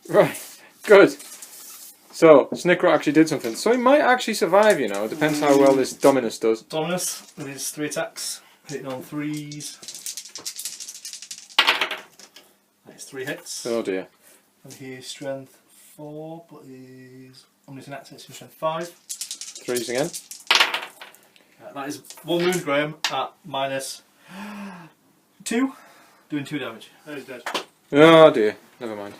Right. Good. So Snickrot actually did something. So he might actually survive. You know, it depends how well this Dominus does. Dominus with his 3 attacks, hitting on 3s. That's 3 hits. Oh dear. And he is strength 4, but he's omniscient access to strength 5. 3s again. That is 1 wound, Graham, at minus 2, doing 2 damage. He's dead. Oh dear. Never mind.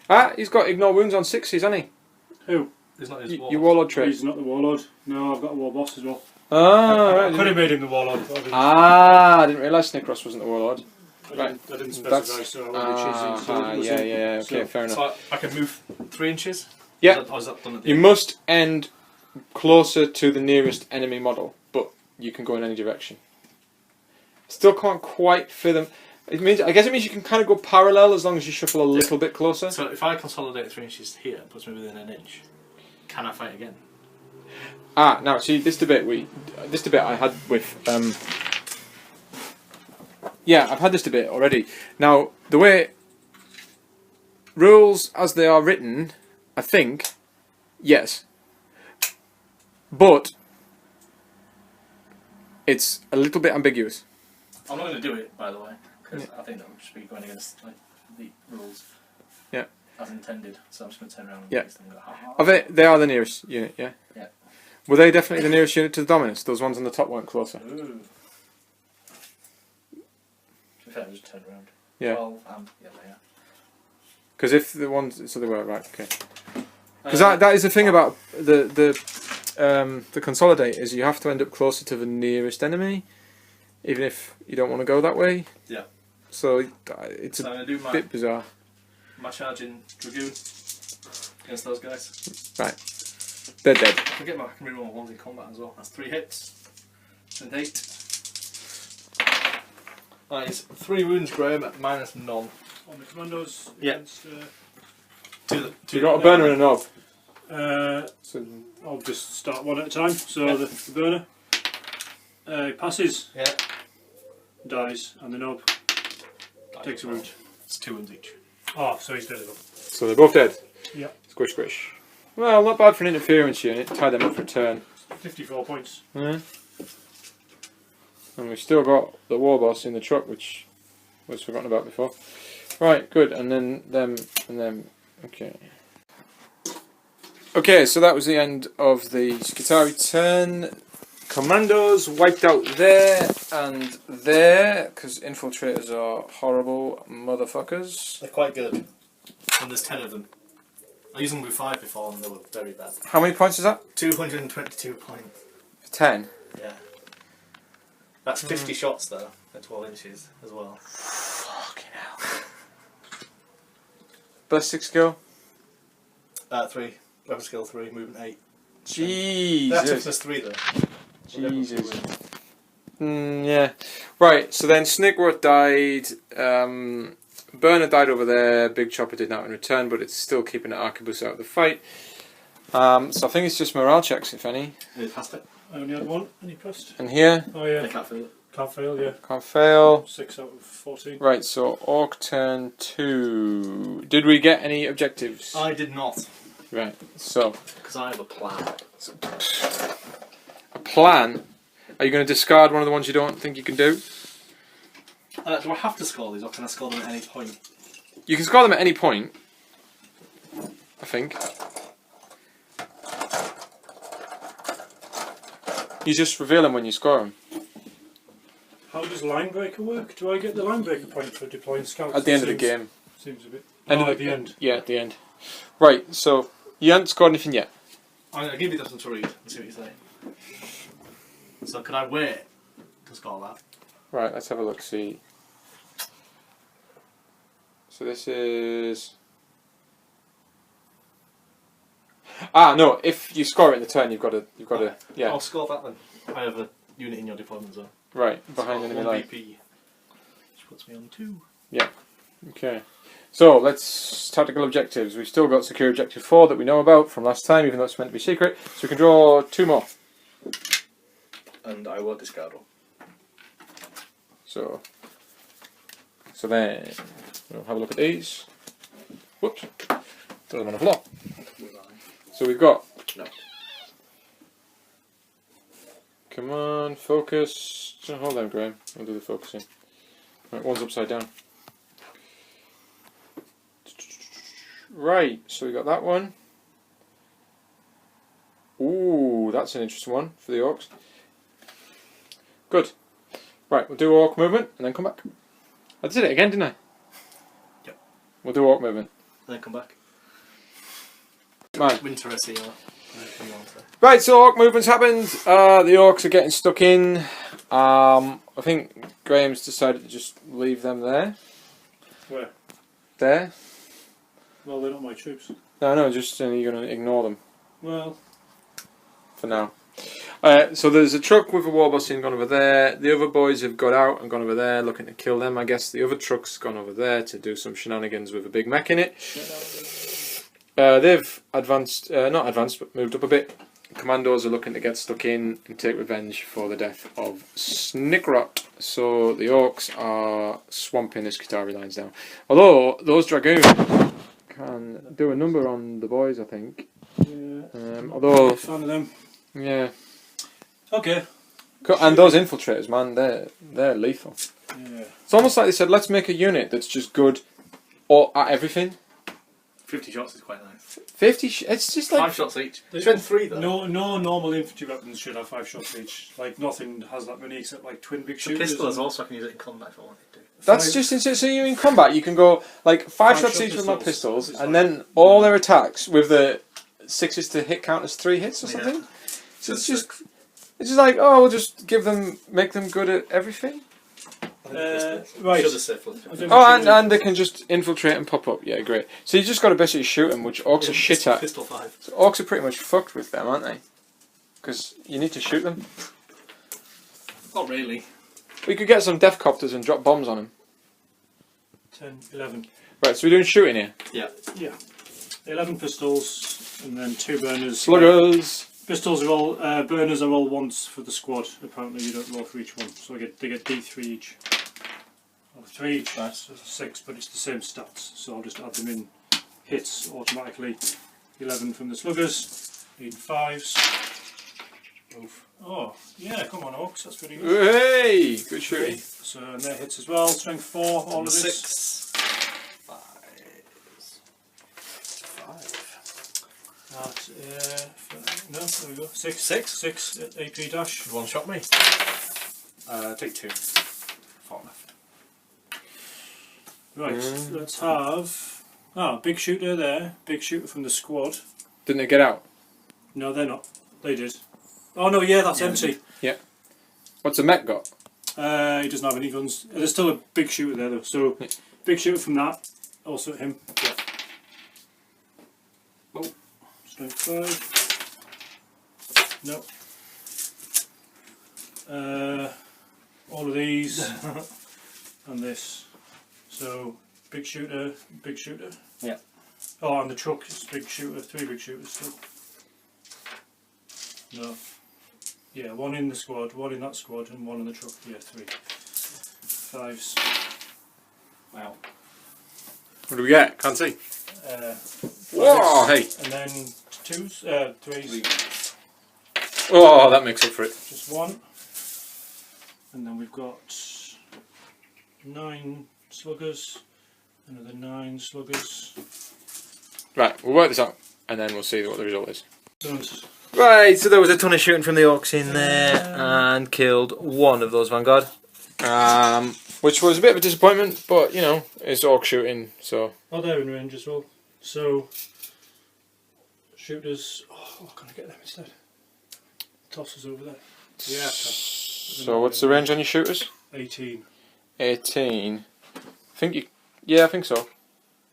Ah, he's got ignore wounds on 6s, hasn't he? Who? It's not his Your warlord trait. He's not the warlord. No, I've got a war boss as well. Ah, I right. could have made him the warlord, but I didn't. Ah, I didn't realise Snickross wasn't the warlord. I didn't specify, so I wouldn't be choosing. So it was yeah, in. yeah, okay, So- fair enough. So I can move 3 inches? Yeah. Or is that done at the You end? must end closer to the nearest enemy model, but you can go in any direction. Still can't quite fit them. It means, I guess it means you can kind of go parallel as long as you shuffle a little bit closer. So if I consolidate 3 inches here, it puts me within an inch. Can I fight again? Ah, now see this debate I had with yeah, I've had this debate already. Now the way rules as they are written, I think, yes, but it's a little bit ambiguous. I'm not going to do it, by the way, because I think that would just be going against like the rules. Yeah. As intended. So I'm just going to turn around and Yeah. face them and go, ha ha. Are they are the nearest unit, yeah? Yeah. Were they definitely the nearest unit to the Dominus? Those ones on the top weren't closer. Ooh. To be fair, just turn around. Yeah. 12 and yeah, they are. Because if the ones, so they were right, okay. Because that is the thing about the consolidate is you have to end up closer to the nearest enemy, even if you don't want to go that way. Yeah. So it's So I'm going to do my, bit bizarre. my charging Dragoon against those guys. Right. They're dead. I get I can reroll my ones in combat as well. That's 3 hits. And 8. That is 3 wounds, Graham, at -none. On the commandos Yeah. against... You got a burner and a knob. So I'll just start one at a time. So the burner passes, dies, and the knob takes a wound. It's 2 wounds each. Oh, so he's dead enough. So they're both dead. Yeah. Squish, squish. Well, not bad for an interference unit. Tie them up for a turn. 54 points. Yeah. And we've still got the war boss in the truck, which was forgotten about before. Right, good. And then them and them. Okay. Okay, so that was the end of the Skitarii turn. Commandos wiped out there and there, because infiltrators are horrible motherfuckers. They're quite good. And there's 10 of them. I used them with 5 before and they were very bad. How many points is that? 222 points. 10. Yeah. That's 50 shots though, at 12 inches as well. Fucking hell. Ballistic skill? 3. Weapon skill 3, movement 8. Jesus. That's plus 3 though. Jesus. Yeah. Right, so then Snickrot died. Burner died over there. Big Chopper did not in return, but it's still keeping the Arquebus out of the fight. So I think it's just morale checks, if any. It passed it. I only had one, and he pressed. And here? Oh yeah. I can't feel it. Can't fail, yeah. Can't fail. 6 out of 14. Right, so Orc turn 2. Did we get any objectives? I did not. Right, so. Because I have a plan. A plan? Are you going to discard one of the ones you don't think you can do? Do I have to score these or can I score them at any point? You can score them at any point, I think. You just reveal them when you score them. How does line breaker work? Do I get the line breaker point for deploying scouts? At the end of the game. Seems a bit... End of at the end. Yeah, at the end. Right, so you haven't scored anything yet. I'm going to give you this one to read and see what you say. So could I wait to score that? Right, let's have a look, see. So this is... no, if you score it in the turn, you've got to, yeah. I'll score that then. I have a unit in your deployment zone. Right, behind enemy line. BP, which puts me on 2. Yeah, okay. So, let's... Tactical objectives. We've still got secure objective 4 that we know about from last time, even though it's meant to be secret. So we can draw 2 more. And I will discard one. So then, we'll have a look at these. Whoops. Throw them on the floor. So we've got... No. Come on, focus. Hold on, Graham. I'll do the focusing. Right, one's upside down. Right, so we got that one. Ooh, that's an interesting one for the Orks. Good. Right, we'll do Orc movement and then come back. I did it again, didn't I? Yep. We'll do Orc movement. And then come back. Man. Winterisy or... Right, so Orc movement's happened. The Orcs are getting stuck in. I think Graham's decided to just leave them there. Where? There. Well, they're not my troops. No, just you're going to ignore them. Well... For now. So there's a truck with a war boss in gone over there. The other boys have got out and gone over there looking to kill them. I guess the other truck's gone over there to do some shenanigans with a big mech in it. They've advanced, not advanced, but moved up a bit. Commandos are looking to get stuck in and take revenge for the death of Snickrot. So the Orcs are swamping the Skitarii lines now. Although those Dragoons can do a number on the boys, I think. Yeah. Although... Fan of them. Yeah. Okay. And those infiltrators, man, they're lethal. Yeah. It's almost like they said, let's make a unit that's just good at everything. 50 shots is quite nice. 50 it's just like... 5 shots each. Spend 3 though. No normal infantry weapons should have 5 shots each. Like, nothing has that many except like twin big shooters. Pistol as well, so I can use it in combat if I wanted to. That's just insane. So you're in combat, you can go like 5 shots each with my pistols, and then all their attacks with the 6s to hit count as 3 hits or something. So it's just like, oh, we'll just make them good at everything. Right. Should have said flip. And they can just infiltrate and pop up. Yeah, great. So you just got to basically shoot them, which orcs are shit at. Pistol 5. So orcs are pretty much fucked with them, aren't they? Because you need to shoot them. Not really. We could get some death copters and drop bombs on them. 10, 11. Right, so we're doing shooting here. Yeah. Yeah. 11 pistols and then 2 burners. Sluggers. Pistols are all burners are all once for the squad. Apparently, you don't roll for each one, so they get D3 each. Or 3 each. Nice. So 6, but it's the same stats. So I'll just add them in hits automatically. 11 from the sluggers. Need 5s. Oof. Oh yeah, come on, Orks. That's pretty good. Hey, good shooting. So and their hits as well. Strength 4. All of this. 6. 5. No, there we go. 6. 6 AP dash. One shot me. Take 2. 4 left. Right, let's have. Big shooter there. Big shooter from the squad. Didn't they get out? No, they're not. They did. Oh no, yeah, that's empty. Yeah. What's the mech got? He doesn't have any guns. There's still a big shooter there though. So, big shooter from that. Also him. Yeah. Oh, strength 5. No. All of these and this. So big shooter, big shooter. Yeah. Oh, and the truck is big shooter. 3 big shooters still. No. Yeah, 1 in the squad, 1 in that squad, and 1 in the truck. Yeah, 3. 5s. Wow. What do we get? Can't see. Whoa, hey. And then 2s, 3s. Oh, that makes up for it. Just 1. And then we've got 9 sluggers. Another 9 sluggers. Right, we'll work this out, and then we'll see what the result is. Don't. Right, so there was a ton of shooting from the orcs in there, and killed 1 of those vanguard, which was a bit of a disappointment, but you know, it's orc shooting, so. Oh, they're in range as well. So, shooters. Oh, can I get them instead? Tossers over there. Yeah. So what's the range on your shooters? 18. 18. I think you. Yeah, I think so.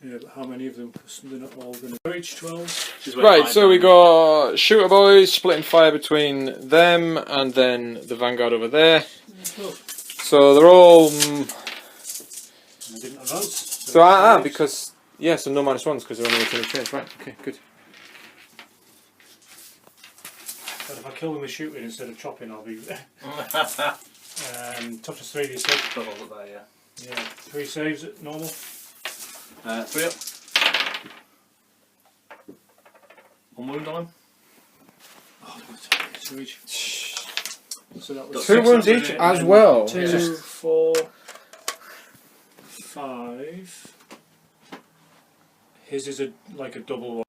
Yeah, but how many of them? Because they're not all going to reach 12. Right, so we got shooter boys splitting fire between them and then the vanguard over there. So they're all. They didn't advance. So because so no -1s because they're only within a change. Right, okay, good. But if I kill them with shooting instead of chopping, I'll be. Toughness 3, you said. Double it there, yeah. Yeah, 3 saves at normal. 3 up. 1 wound on him. Oh, 2 each. So that was 2 wounds each as well. 2, 4, 5. His is like a double one.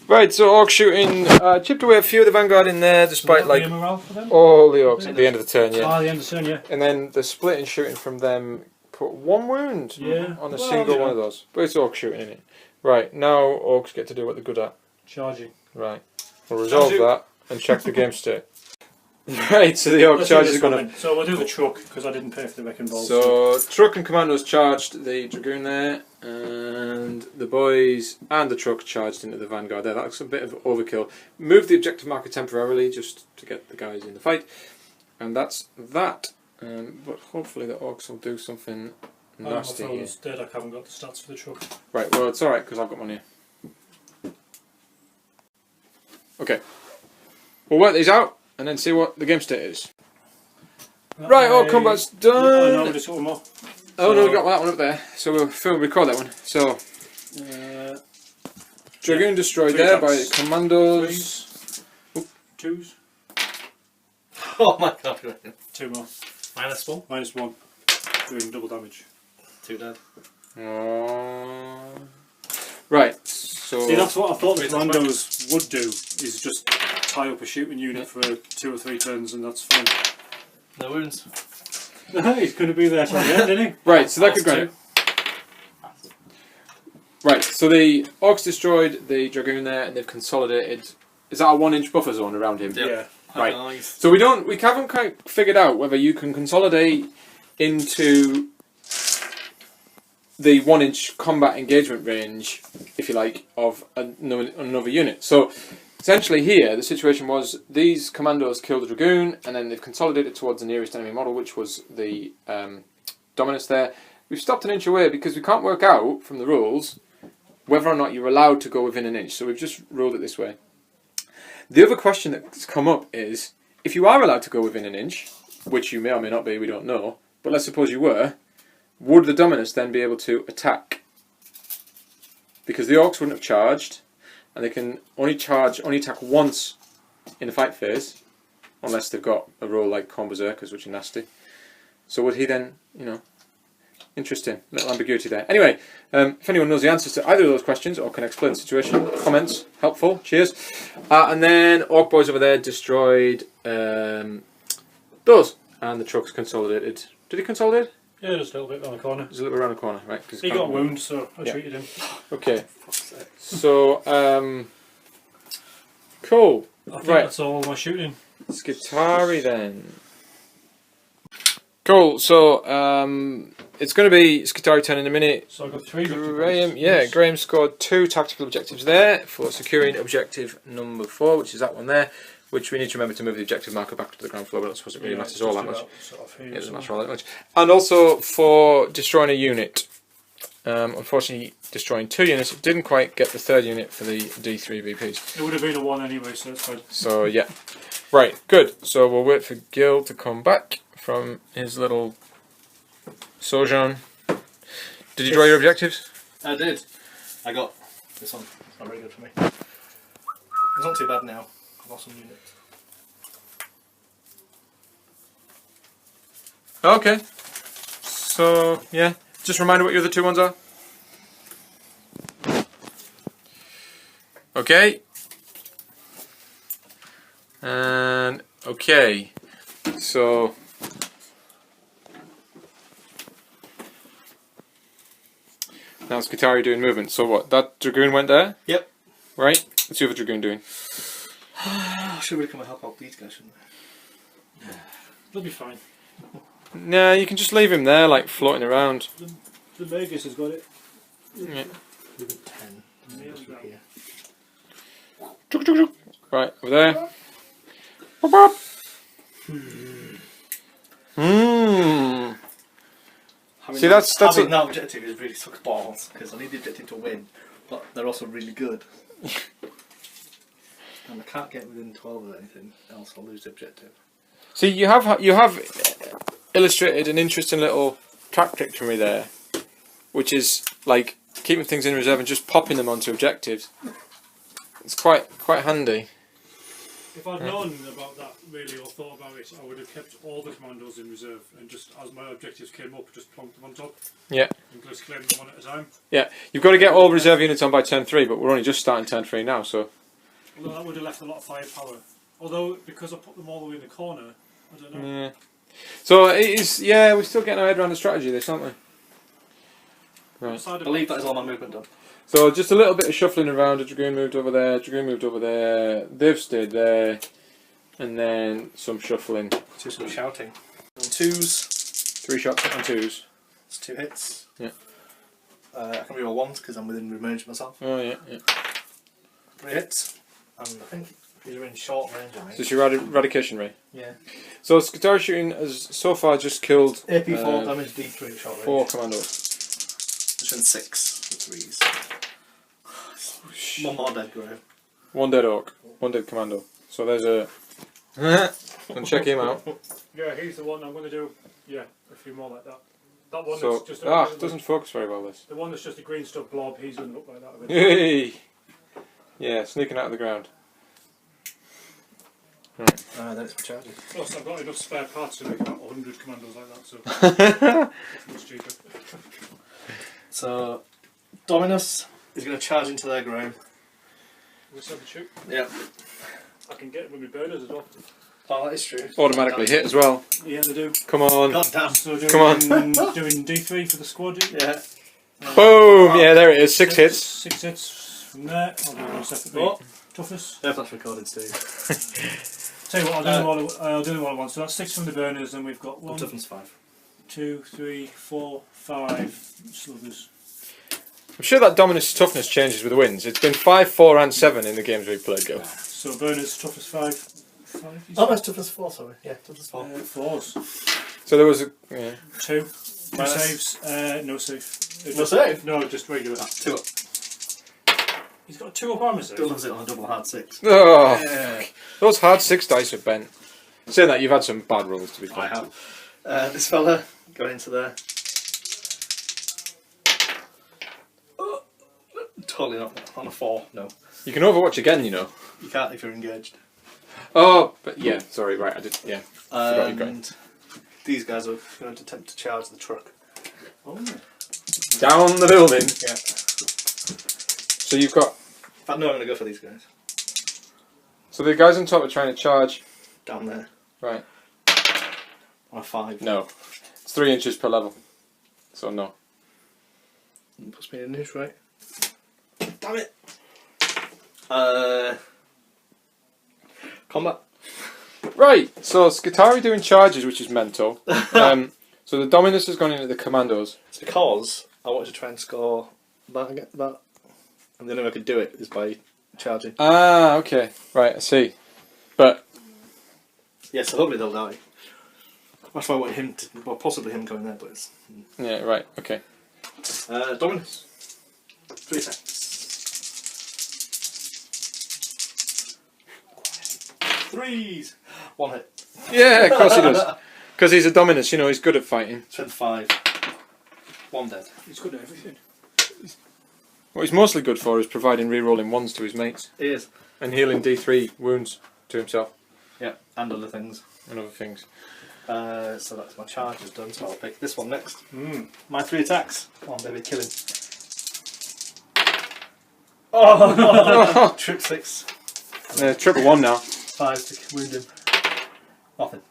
Right, so orc shooting chipped away a few of the vanguard in there, despite like morale for them? all the orcs at the end of the turn. Yeah. The end of the turn, yeah. And then the splitting shooting from them put 1 wound on a single one of those. But it's orc shooting in it. Right, now orcs get to do what they're good at. Charging. Right. We'll resolve that and check the game state. Right, so the orc charge is going to... So we'll do the truck, because I didn't pay for the wrecking balls. So, truck and commandos charged the dragoon there, and the boys and the truck charged into the vanguard there. That's a bit of overkill. Move the objective marker temporarily, just to get the guys in the fight. And that's that. But hopefully the orcs will do something nasty here. Dead. I haven't got the stats for the truck. Right, well it's alright, because I've got one here. Okay. We'll work these out, and then see what the game state is. Right, all combat's done. Yeah, no, just one more. Oh no, we got that one up there. So we'll record that one. So dragoon destroyed there by commandos. 2s. Oh my god. 2 more. -1. -1. Doing double damage. 2 dead. Right. So see, that's what I thought the commandos would do. Is just tie up a shooting unit for 2 or 3 turns, and that's fine. No wounds. He's going to be there till the end, isn't he? Right. So that could go. Right. So the orcs destroyed the dragoon there, and they've consolidated. Is that a 1-inch buffer zone around him? Yeah. Right. Nice. So we haven't quite figured out whether you can consolidate into the 1 inch combat engagement range, if you like, of another unit. So essentially here the situation was these commandos killed a dragoon and then they've consolidated towards the nearest enemy model, which was the Dominus there. We've stopped an inch away because we can't work out from the rules whether or not you're allowed to go within an inch, so we've just ruled it this way. The other question that's come up is, if you are allowed to go within an inch, which you may or may not be, we don't know, but let's suppose you were, would the Dominus then be able to attack? Because the Orks wouldn't have charged, and they can only attack once in the fight phase, unless they've got a role like Corn Berserkers, which are nasty. So would he then, you know, interesting, little ambiguity there. Anyway, if anyone knows the answers to either of those questions or can explain the situation, comments, helpful, cheers. And then Orc Boys over there destroyed those, and the truck's consolidated. Did he consolidate? Yeah, just a little bit around the corner. Just a little bit around the corner, right? He got a wound, so I treated him. Okay. So, cool. I think Right. that's all my shooting. Skitarii then. Cool. So, it's going to be Skitarii turn in a minute. So I got 3 Graham, Graham scored 2 tactical objectives there for securing objective number 4, which is that one there. Which we need to remember to move the objective marker back to the ground floor, but I suppose it really matters all that much. It doesn't matter all that much. And also for destroying a unit. Unfortunately, destroying 2 units. It didn't quite get the 3rd unit for the D3 VPs. It would have been a 1 anyway, so it's fine. So, yeah. Right, good. So we'll wait for Gil to come back from his little sojourn. Did you draw your objectives? I did. I got this one. It's not very good for me. It's not too bad now. I've lost some units. Okay. So, yeah. Just remind me what your other 2 ones are. Okay. And, okay. So... now Skitarii doing movement. So what? That Dragoon went there? Yep. Right? What's the other Dragoon doing? Should really come and help out these guys, shouldn't we? They'll be fine. Nah, you can just leave him there, like, floating around. The Vegas has got it. Yeah. We've got 10. Here. Right, over there. See, that's having a... that objective is really sucks balls, because I need the objective to win, but they're also really good. And I can't get within 12 of anything else, I'll lose the objective. See, you have illustrated an interesting little tactic for me there, which is like keeping things in reserve and just popping them onto objectives. It's quite handy. If I'd known about that really or thought about it, I would have kept all the commandos in reserve and just as my objectives came up, just plonked them on top. Yeah. And just claimed them one at a time. Yeah, you've got to get all reserve units on by turn 3, but we're only just starting turn 3 now, so. Although that would have left a lot of firepower. Although because I put them all the way in the corner, I don't know. Yeah. So it is. Yeah, we're still getting our head around the strategy of this, aren't we? Right. I believe that is all my movement done. So just a little bit of shuffling around. A Dragoon moved over there. Dragoon moved over there. They've stayed there, and then some shuffling. Do some shouting. On 2s. 3 shots on 2s. It's 2 hits. Yeah. I can reroll 1s because I'm within range myself. Oh yeah, yeah. 3 hits. And I think these are in short range, I So think. it's your eradication ray. Yeah. So Skitarii shooting has so far just killed AP4 damage D3 at short range. 4 commandos. Just in 6 for 3s. One more dead grave. 1 dead orc, 1 dead commando. So there's a. And check him out. Yeah, he's the one I'm going to do. Yeah, a few more like that. That one So that's just a, doesn't focus very well. This. the one that's just a green stuff blob. He's going to look like that. Hey. Yeah, sneaking out of the ground. Right. Then it's for charging. Plus, I've got enough spare parts to make about 100 commandos like that, so it's much cheaper. So, Dominus is going to charge into their grave. We said to shoot. Yeah. I can get it with my burners as well. Oh, that is true. Automatically hit as well. Yeah, they do. Come on. God damn. So doing, Come on. doing D3 for the squad. Yeah. Boom! Yeah, there it is. 6 hits. 6 hits from there. I'll do one separately. Oh. Toughness. If that's recorded, Steve. Tell you what, I'll do them all at once. So that's 6 from the burners, and we've got 1, Toughness 5. 2, 3, 4, 5 sluggers. I'm sure that dominus toughness changes with the wins. It's been 5, 4 and 7 in the games we've played, Go. So Bernard's toughness 5. 5 Oh, that's toughness 4, sorry. Yeah, toughness 4. 4s. So there was a... Yeah. 2. 2 Minus. saves. No save. No save? No, just regular. 2 up. He's got a 2 up armor save. Does it on a double hard 6. Oh, Yeah. those hard 6 dice are bent. Saying that, you've had some bad rolls, to be fair. I have. This fella going into there. Oh, totally not on a 4, no. You can overwatch again, you know. You can't if you're engaged. Oh, but yeah, sorry, right, I did, yeah. Forgot you got it. These guys are going to attempt to charge the truck. Oh. Down the building. Yeah. So you've got... In fact, no, I'm going to go for these guys. So the guys on top are trying to charge. Down there. Right. On a 5. No. It's 3 inches per level. So no. Puts me in this, right? Damn it! Combat. Right, so Skitarii doing charges, which is mental. So the Dominus has gone into the Commandos. It's because I wanted to try and score that. And the only way I could do it is by charging. Ah, okay. Right, I see. But... Yeah, so hopefully they'll die. That's why I want him to, well, possibly him going there, but it's... Yeah, right, okay. Dominus. 3 attacks. 3s! 1 hit. Yeah, of course he does. Because he's a Dominus, you know, he's good at fighting. Strength 5. 1 dead. He's good at everything. What he's mostly good for is providing re-rolling 1s to his mates. He is. And healing D3 wounds to himself. Yeah, and other things. And other things. So that's my charge is done, so I'll pick this one next. My 3 attacks. Come on, baby, kill him. Oh! Trip 6. Triple 1 now. 5 to wound him. Nothing.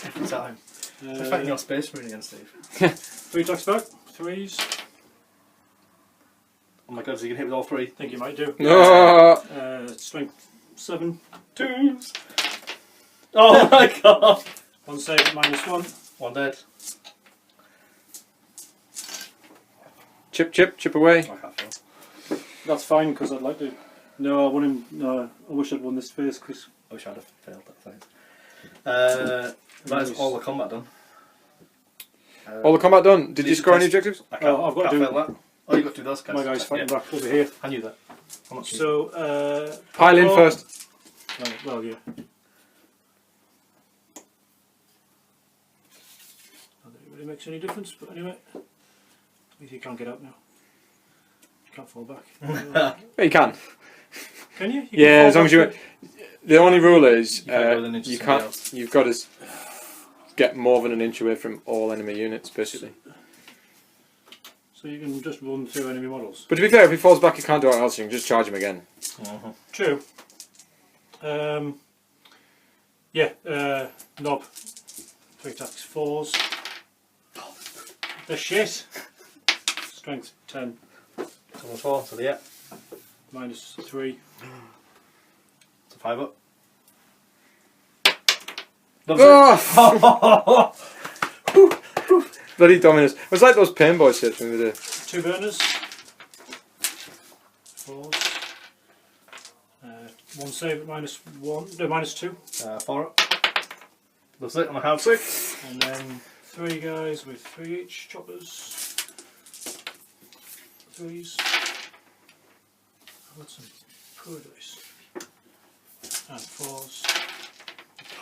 Every time. So fighting your space marine again, Steve. 3 attacks back. 3s. Oh my god, so you can hit with all 3? I think you might do. No. Strength 7. 2s. Oh my god. 1 save at -1. 1 dead. Chip away. I can't fail. That's fine because I'd like to. No, I want him. No, I wish I'd won this phase because. I wish I'd have failed that thing. That is all the combat done. All the combat done. Did you these score any tests- objectives? I can't, I've got to can't do- fail that. Oh, you've got to do those guys. My guy's fighting Yeah. back over here. I knew that. I'm not sure. So, Pile in first. Oh, well, yeah. I don't think it really makes any difference, but anyway. At least you can't get up now. You can't fall back. Yeah, you can. Can you? Yeah, can as fall long as back you. The only rule is You can't go within an inch of you somebody can't. else. You've got to get more than an inch away from all enemy units, basically. So you can just run through enemy models. But to be fair, if he falls back, you can't do it else. You can just charge him again. True. Yeah, knob. 3 attacks, 4s. They're shit. Strength 10, Someone 4, so yeah. -3. It's a 5 up. Oh! Bloody Dominus. It was like those pain boys hits when we did. 2 burners. 4s. 1 save at -1. No, -2. 4 up. That's it on a hard 6. And then 3 guys with 3 each. Choppers. 3s. Got some poor dice. And 4s.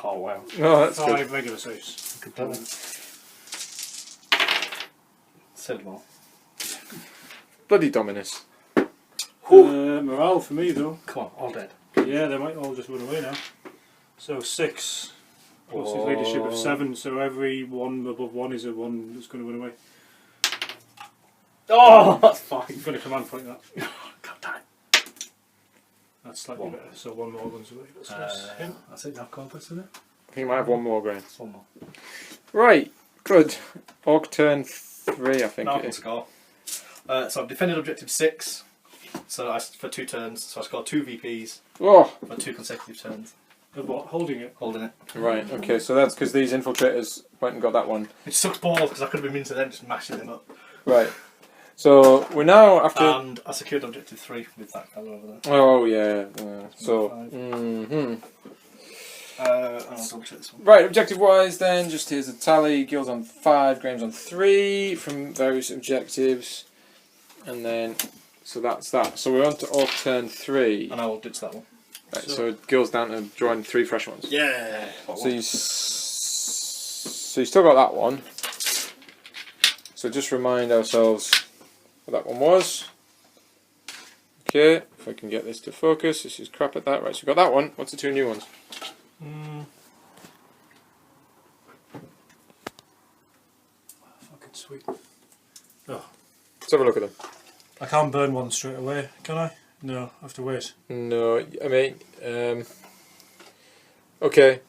Oh wow. Oh, that's 5 good. regular saves. Good done. Said more. Bloody Dominus. Morale for me though. Come on, all dead. Yeah, they might all just run away now. So 6 plus his leadership of 7, so every one above 1 is a 1 that's going to run away. Oh, that's fine. He's going to command point that. God damn it. That's slightly better, so 1 more runs away. That's him. That's it, now complex in it. I think he might have one more grain. 1 more. Right, good. Orc turn 3, I think Now I it can is. score. So I've defended objective 6. So for 2 turns. So I scored 2 VPs Oh, for 2 consecutive turns. What? Holding it? Holding it. Right, okay, so that's because these infiltrators went and got that one. It sucks balls because I could have been mean to them, just mashing them up. Right. So we're now after. And I secured objective 3 with that fellow over there. Oh yeah. So. I'll double check this one. Right, objective wise then, just here's the tally. Gills on 5, Graham's on 3 from various objectives. And then, so that's that. So we're on to Ork turn 3. And I will ditch that one. Right, so Gil's down to drawing 3 fresh ones. Yeah! So you still got that one. So just remind ourselves what that one was. Okay, if I can get this to focus. This is crap at that. Right, so we've got that one. What's the 2 new ones? Fucking sweet. Oh. Let's have a look at them. I can't burn one straight away, can I? No, I have to wait. No, I mean, okay.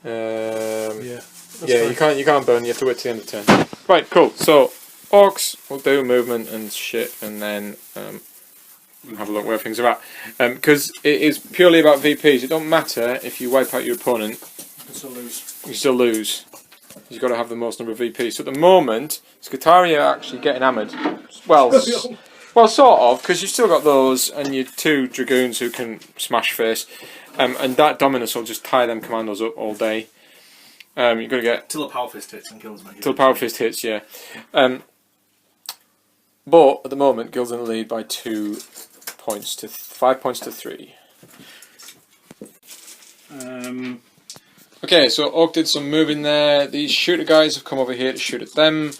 Yeah. Yeah, you can't burn. You have to wait till the end of the turn. Right, cool. So Orks will do movement and shit, and then have a look where things are at. Because it is purely about VPs. It don't matter if you wipe out your opponent. You can still lose. You still lose. You've got to have the most number of VPs. So at the moment, Skitarii are actually getting hammered. Well, well, sort of, because you've still got those and your 2 dragoons who can smash face, and that Dominus will just tie them commandos up all day. You've got to get Till the power fist hits and kills me. till the power fist hits, yeah. But at the moment, Gil's in the lead by 5 points to 3. Okay, so Ork did some moving there. These shooter guys have come over here to shoot at them.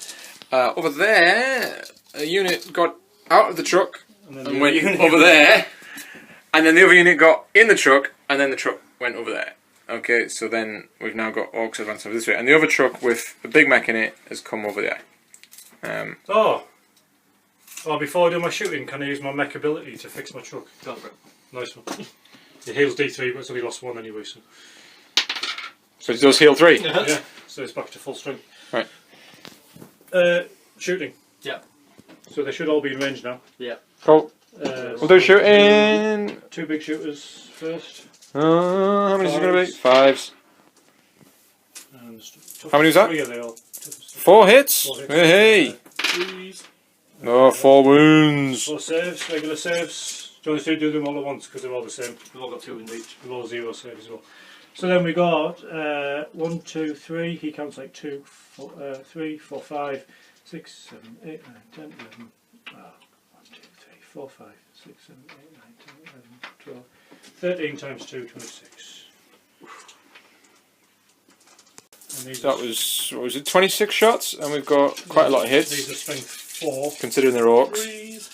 Over there, a unit got out of the truck and went over there. And then the other unit got in the truck, and then the truck went over there. Okay, so then we've now got Orks advancing over this way. And the other truck with the big mech in it has come over there. Before I do my shooting, can I use my mech ability to fix my truck? Go for it. Nice one. It heals D3, but it's only lost 1 anyway, so... So it does heal 3? Yeah, so it's back to full strength. Right. Shooting. Yeah. So they should all be in range now. Yeah. Cool. We'll do shooting. 2 big shooters first. How many is it going to be? 5s. And How many was that? 3 are they all? 4 hits? 4 hits. Hey! Please. Oh, 4 wounds. 4 saves, regular saves. Do you want to do them all at once because they're all the same? We've all got 2 in each. We've all 0 saves as well. So then we got 1, 2, 3. He counts like 2, 4, 3, 4, 5, 6, 7, 8, 9, 10, 11. 1, 2, 3, 4, 5, 6, 7, 8, 9, 10, 11, 12. 13 times 2, 26. And That was, what was it, 26 shots? And we've got quite a lot of hits. These are strength 4. Considering they're Orks. Please.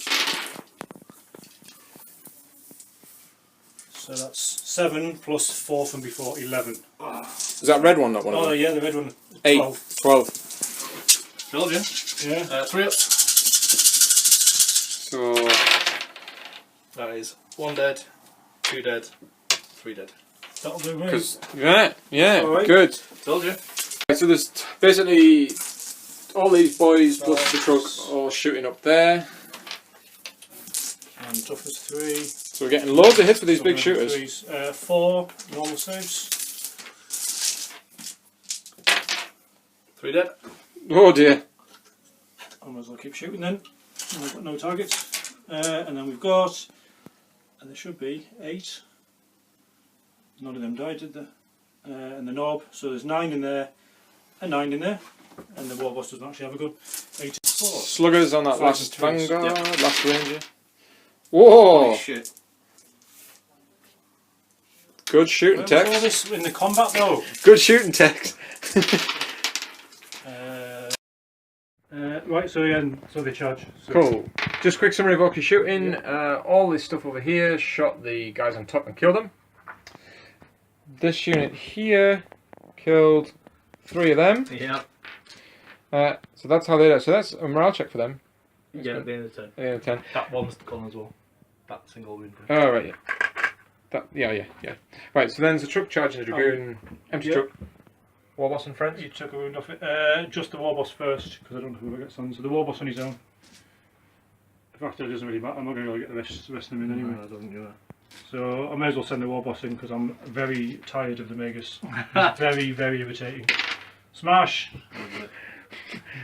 So that's 7 plus 4 from before, 11. Is that red one, not one of Oh them? yeah, the red one. 8, 12. 12. Told you. Yeah. 3 up. So, That is 1 dead, 2 dead, 3 dead. That'll do me. because, yeah, Alright. good. Told you. Right, so there's basically all these boys plus the truck all shooting up there. And toughness 3. So we're getting loads of hits with these big shooters. 4 normal saves. 3 dead. Oh dear. I might as well keep shooting then. And we've got no targets. And then we've got, and there should be 8. None of them died, did they? And the knob. So there's 9 in there, and 9 in there. And the Warboss doesn't actually have a gun. 8 and 4. Sluggers on that 5 last and 3s. Vanguard, Yep. last Ranger. Whoa! Holy shit. Good shooting Where was all text. this in the combat though? Good shooting text. Right, so again, so they charge. So Cool. Just quick summary of Orky shooting. All this stuff over here shot the guys on top and killed them. This unit here killed 3 of them. Yeah. So that's how they do. So that's a morale check for them. Yeah, at the end of the turn. Yeah, 10. That one's gone as well. That single wound. Oh right, yeah. Yeah. Right, so then there's a truck charging a dragoon, empty yeah. truck. Warboss and friends. You took a wound off it. Just the Warboss first, because I don't know who gets on. So the Warboss on his own. In fact, it doesn't really matter. I'm not going to get the rest of them in anyway. No, it doesn't do So I may as well send the war boss in because I'm very tired of the Magus. It's very, very irritating. Smash!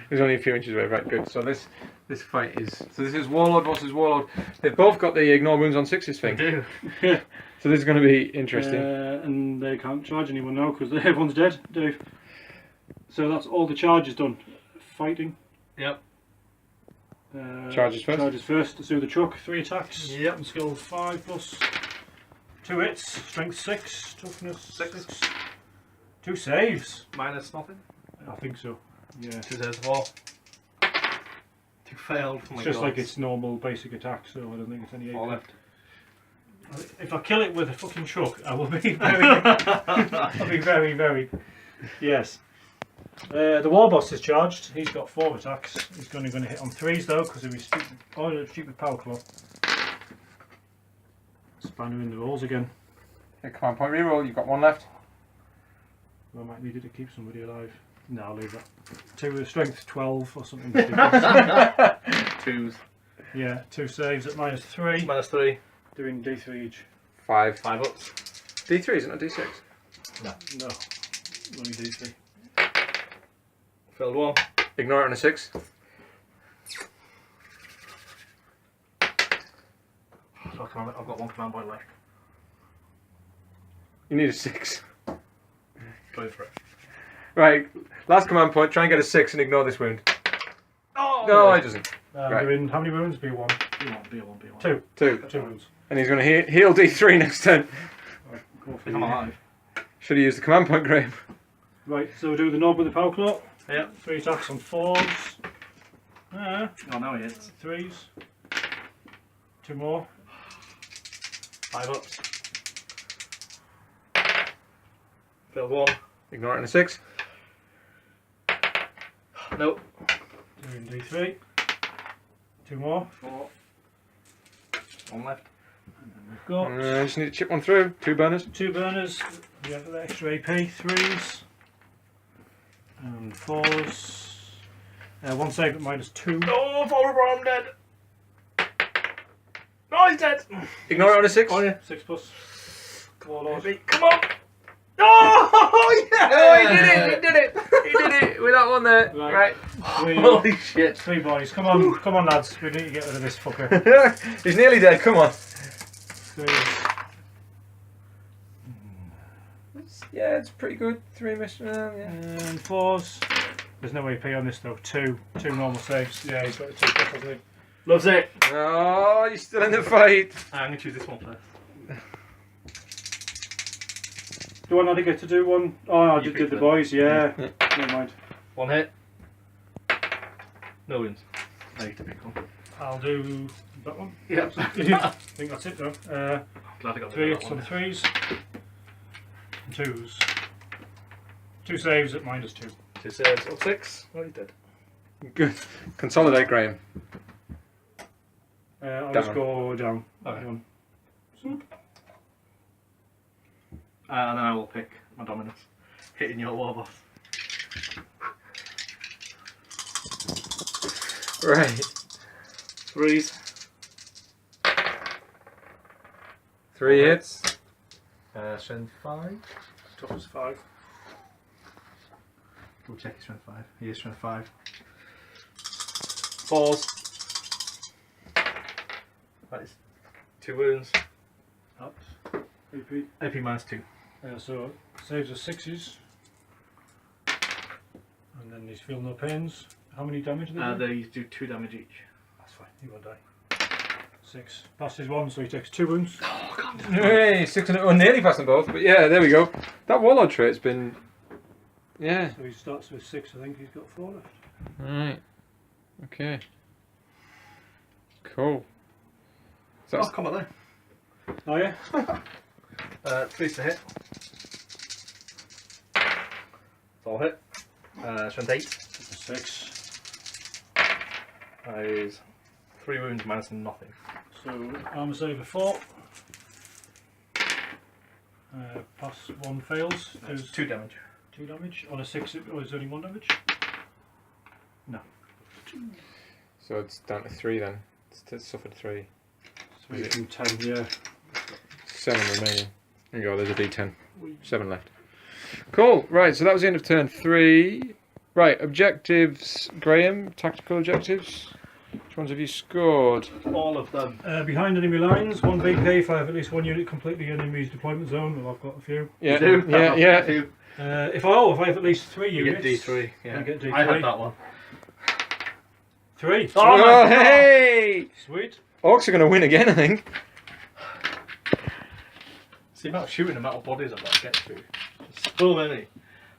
There's only a few inches away, right, good. So this fight is... So this is Warlord versus Warlord. They've both got the ignore wounds on 6s thing. They do. So this is going to be interesting. And they can't charge anyone now because everyone's dead, Dave. So that's all the charges done. Fighting. Yep. Charges first? Charges first. So the truck, 3 attacks. Yep. And skill 5 plus 2 hits, strength 6, toughness 6. 2 saves. Minus nothing. I think so. Yeah. 2 saves of all. 2 failed. It's just like its normal basic attack, so I don't think it's any 4 AP. left. If I kill it with a fucking truck, I will be very, I'll be very, very, yes. The war boss is charged. He's got 4 attacks. He's only going to hit on 3s though, because of his stupid power claw. Spanner in the rolls again. Okay, command point reroll. You've got 1 left. I might need it to keep somebody alive. No, I'll leave that. 2 strength 12 or something ridiculous. 2s. Yeah, 2 saves at -3. Minus 3. Doing D3 each. 5. 5 ups. D3, isn't it? D6? No. No, only D3. Failed 1. Ignore it on a 6. So I've got 1 command point left. You need a 6. Going for it. Right, last command point. Try and get a 6 and ignore this wound. Oh! No, it doesn't. Right. Doing how many wounds? B1. B1. 2. 2. 2 wounds. And he's going to heal D3 next turn. Right, go for If I'm it. alive. Should have used the command point, Graham. Right, so we'll do the knob with the power claw. Yep. 3 attacks on 4s. Oh, now he hits. 3s. 2 more. 5 ups. Failed 1. Ignore it on a 6. Nope. Doing D3. 2 more. 4. 1 left. And then we've got I just need to chip 1 through. 2 burners. 2 burners. We have the extra AP. 3s. And 4s. 1 save at -2. Oh, fall over, I'm dead. Oh, he's dead. Ignore it on a 6. Oh, yeah. 6 plus. Warlord. Come on. Oh, yeah. Oh, he did it! He did it! He did it with that one there. Right. Right. Holy shit. 3 boys. Come on, lads. We need to get rid of this fucker. He's nearly dead. Come on. 3s. Yeah, it's pretty good. 3 missions. Yeah. And 4s. There's no AP on this though. 2 normal saves. Yeah, he's got a 2 plus, hasn't he? Loves it. Oh, you're still in the fight. I'm going to choose this one first. Do I not get to do one? Oh, I You just picked did the it. boys, yeah. Never mind. 1 hit. No wins. I need to pick one. I'll do that one. Yep. I think that's it though. Glad I got 3 that hits on one. 3s. And 2s. 2 saves at -2. 2 saves of 6. Oh, he's dead. Good. Consolidate, Graham. I'll just Down. go down. Okay. One. And then I will pick my dominance. Hitting your war boss. Right. 3s. 3 hits. Strength 5. Toughness 5. We'll check his strength 5. He is strength 5. 4s. That is 2 wounds. Up. AP. AP -2. So saves are 6s. And then these feel no pains. How many damage do they do? They do 2 damage each. That's fine, he won't die. 6. Passes 1, so he takes 2 wounds. Oh, God. Hey, 6 and well, nearly passed them both, but yeah, there we go. That Warlord trait's been. Yeah. So he starts with 6, I think he's got 4 left. Right. Okay. Cool. So Oh, that's come on then. Oh yeah? 3s to hit. It's all hit. Strength 8. 6. That is 3 wounds minus nothing. So armor save of 4. Pass 1 fails. There's There's 2 damage. 2 damage. On a 6 it was only 1 damage. So it's down to 3 then. It's suffered 3. 3 from 10, yeah. 7 remaining. There you go, there's a D10. 7 left. Cool, right, so that was the end of turn 3. Right, objectives, Graham, tactical objectives. Which ones have you scored? All of them. Behind enemy lines, 1 BP if I have at least 1 unit complete the enemy's deployment zone. Well, I've got a few. Yeah, You do? yeah. If I have at least 3 You units. get D3. Yeah. I get D3. I had that one. 3. Oh, hey! Sweet. Orks are going to win again, I think. See about shooting the metal bodies I've got to get through. There's so many.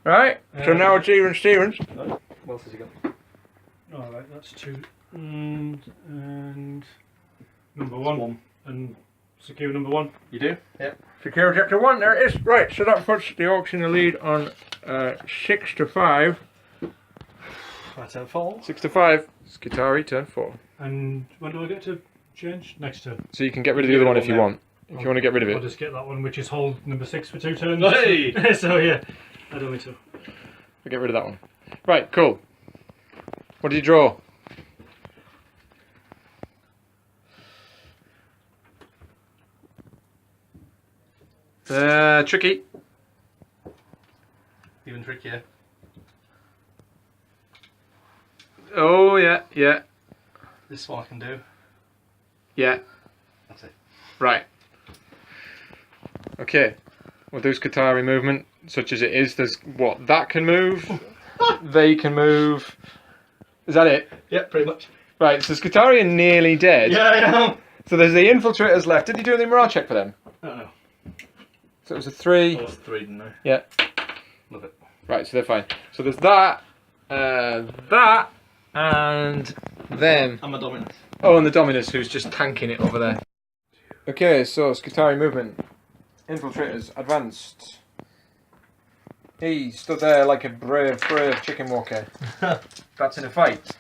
Right, so now it's Stevens. What else has he got? Alright, that's 2. And number 1. And secure number 1. You do? Yeah. Secure objective 1, there it is. Right, so that puts the Orks in the lead on 6 to 5. That's turn 4. 6 to 5. Skitarii, turn 4. And when do I get to change? Next turn. So you can get rid of the other one if you want. If you want to get rid of I'll it. just get that one, which is hold number 6 for 2 turns. Hey! So yeah, I don't need to. I'll get rid of that one. Right, cool. What did you draw? Tricky. Even trickier. Oh, yeah, yeah, This one I can do. yeah. That's it. Right. Okay. We'll do Skitarii movement, such as it is. There's what? That can move. They can move. Is that it? Yeah, pretty much. Right, so Skitarii are nearly dead. Yeah, I know. So there's the infiltrators left. Did you do the morale check for them? I don't know. So it was a 3. I was 3, didn't I? Yeah. Love it. Right, so they're fine. So there's that, that, and them. I'm a dominant. Oh, and the Dominus, who's just tanking it over there. Okay, so Skitarii movement. Infiltrators advanced. He stood there like a brave chicken walker. That's in a fight.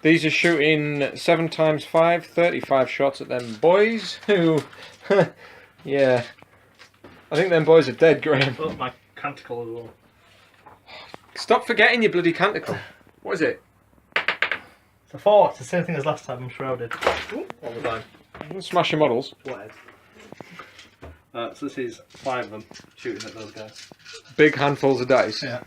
These are shooting 7 times 5, 35 shots at them boys, who, yeah. I think them boys are dead, Graham. Oh, my canticle as well. Stop forgetting your bloody canticle. What is it? It's a 4. It's the same thing as last time. I'm shrouded. All the time. Smash your models. Flared. So this is 5 of them shooting at those guys. Big handfuls of dice. Yeah.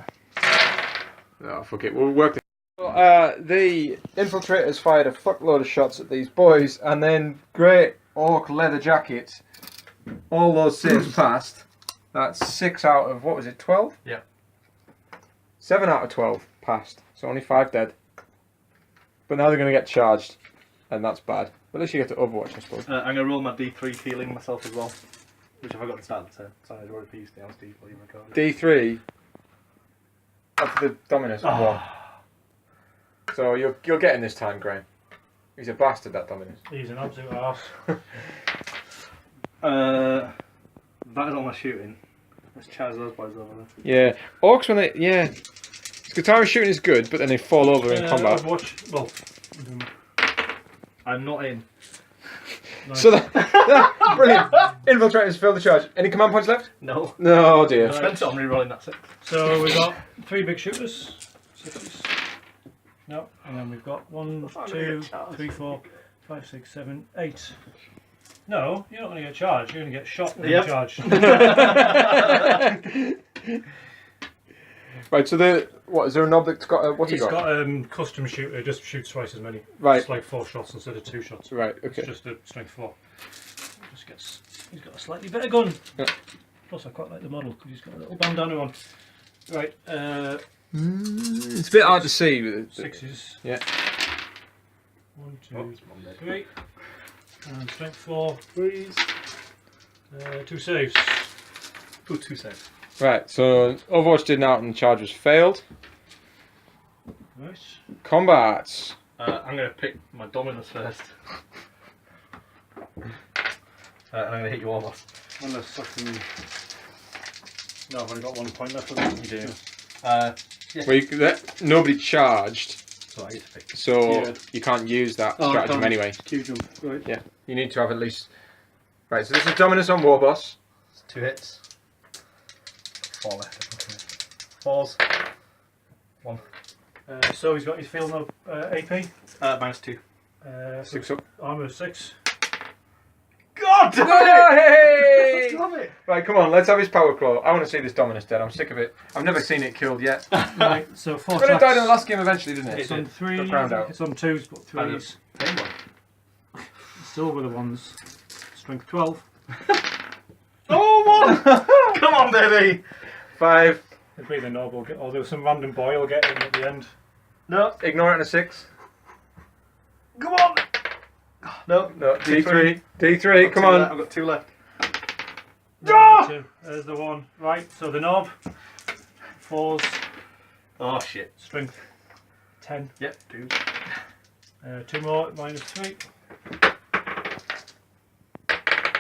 Oh, fuck it. We'll work this. The infiltrators fired a fuckload of shots at these boys, and then great orc leather jackets. All those saves passed. That's 6 out of, what was it, 12? Yeah. 7 out of 12 passed. So only 5 dead. But now they're going to get charged, and that's bad. But at least you get to Overwatch, I suppose. I'm going to roll my D3 healing myself as well. Which I forgot to start the turn. So I already used the D4 even recorded. D3 after the Dominus of war. So you're getting this time, Graham. He's a bastard, that Dominus. He's an absolute arse. That is all my shooting. Let's charge those boys over there. Yeah. Orcs when they Skitarii shooting is good, but then they fall over in combat. Watch. Well, I'm not in. nice. So that brilliant. Infiltrators fill the charge. Any command points left? No. No, dear. I spent it on re-rolling that 6. So we've got 3 big shooters. 6s. No, and then we've got 1, 2, 3, 4, 5, 6, 7, 8. No, you're not going to get charged. You're going to get shot and Yep. charged. Right. So is there an knob that's got? What's he He's got? got custom shooter. Just shoots twice as many. Right. It's like 4 shots instead of 2 shots. Right. It's Okay. just a strength 4. He's got a slightly better gun. Yeah. Plus, I quite like the model because he's got a little bandana on. Right. It's a bit hard to see. With the, 6s. Yeah. 1, 2, 3. And strength 4. 3s. 2 saves. Ooh, 2 saves. Right. So Overwatch did out and the charge was failed. Right. Combats. I'm going to pick my Dominus first. And I'm going to hit you all off. Unless I can. No, I've only got 1 point left. You do. Yeah. Well, nobody charged, So I get to pick. so Yeah. you can't use that stratagem anyway. Q jump. Right. Yeah. You need to have at least. Right. So this is Dominus on Warboss. 2 hits. 4 left. 4s. 1. So he's got his field of AP. -2. 6 up. Armour 6. God Hey! Damn it! Right, come on, let's have his power claw. I want to see this Dominus dead. I'm sick of it. I've never seen it killed yet. Right, so 4 But it attacks. died in the last game eventually, didn't it? It's on 3, Got ground out. it's on 2s, but 3s. Still with the 1s. Strength 12. Oh, 1! Come on, baby! 5. It'd be the knob, or there was some random boy will get in at the end. No. Ignore it on a 6. Come on! No. No, D3. D3, come on. I've got 2 left. There's the 1. Right, so the knob. 4s. Oh, shit. Strength 10. Yep, dude. 2 more, -3.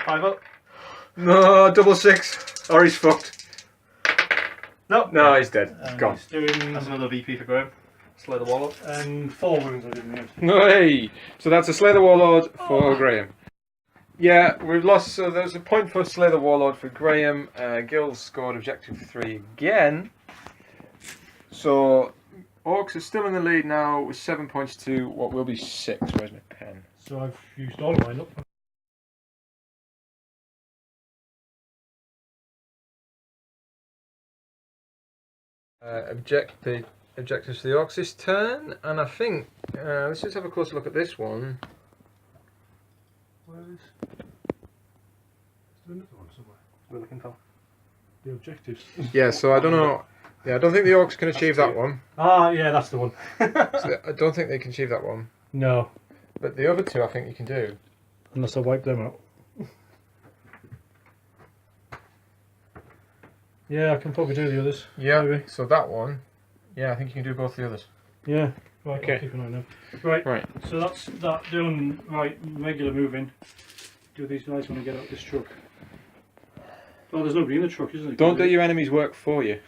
5 up. No, double 6. Or he's fucked. No. No, he's dead. And Gone. he's doing That's another VP for Graham. Slay the wall up. and 4 wounds I didn't have. No, hey! So that's a Slay the Warlord for Graham. Yeah, we've lost, so there's a point for Slay the Warlord for Graham. Gil scored objective 3 again. So, Orks is still in the lead now with 7 points to what will be 6. Where's my pen? So I've used all of mine up. Objectives for the Orks this turn, and I think, let's just have a closer look at this one. Where is? Is there another one somewhere? We're looking for. The objectives. Yeah, so I don't know. Yeah, I don't think the Orks can achieve that one. Ah, yeah, that's the one. So I don't think they can achieve that one. No, But the other 2 I think you can do. unless I wipe them out. Yeah, I can probably do the others. Yeah, Maybe. so that one, yeah, I think you can do both the others. Yeah. Right, Okay. I'll keep an eye now. Right, Right. so that's that done. Right, regular moving. Do these guys want to get out this truck? Oh, there's nobody in the truck, isn't there? Don't do your enemies work for you.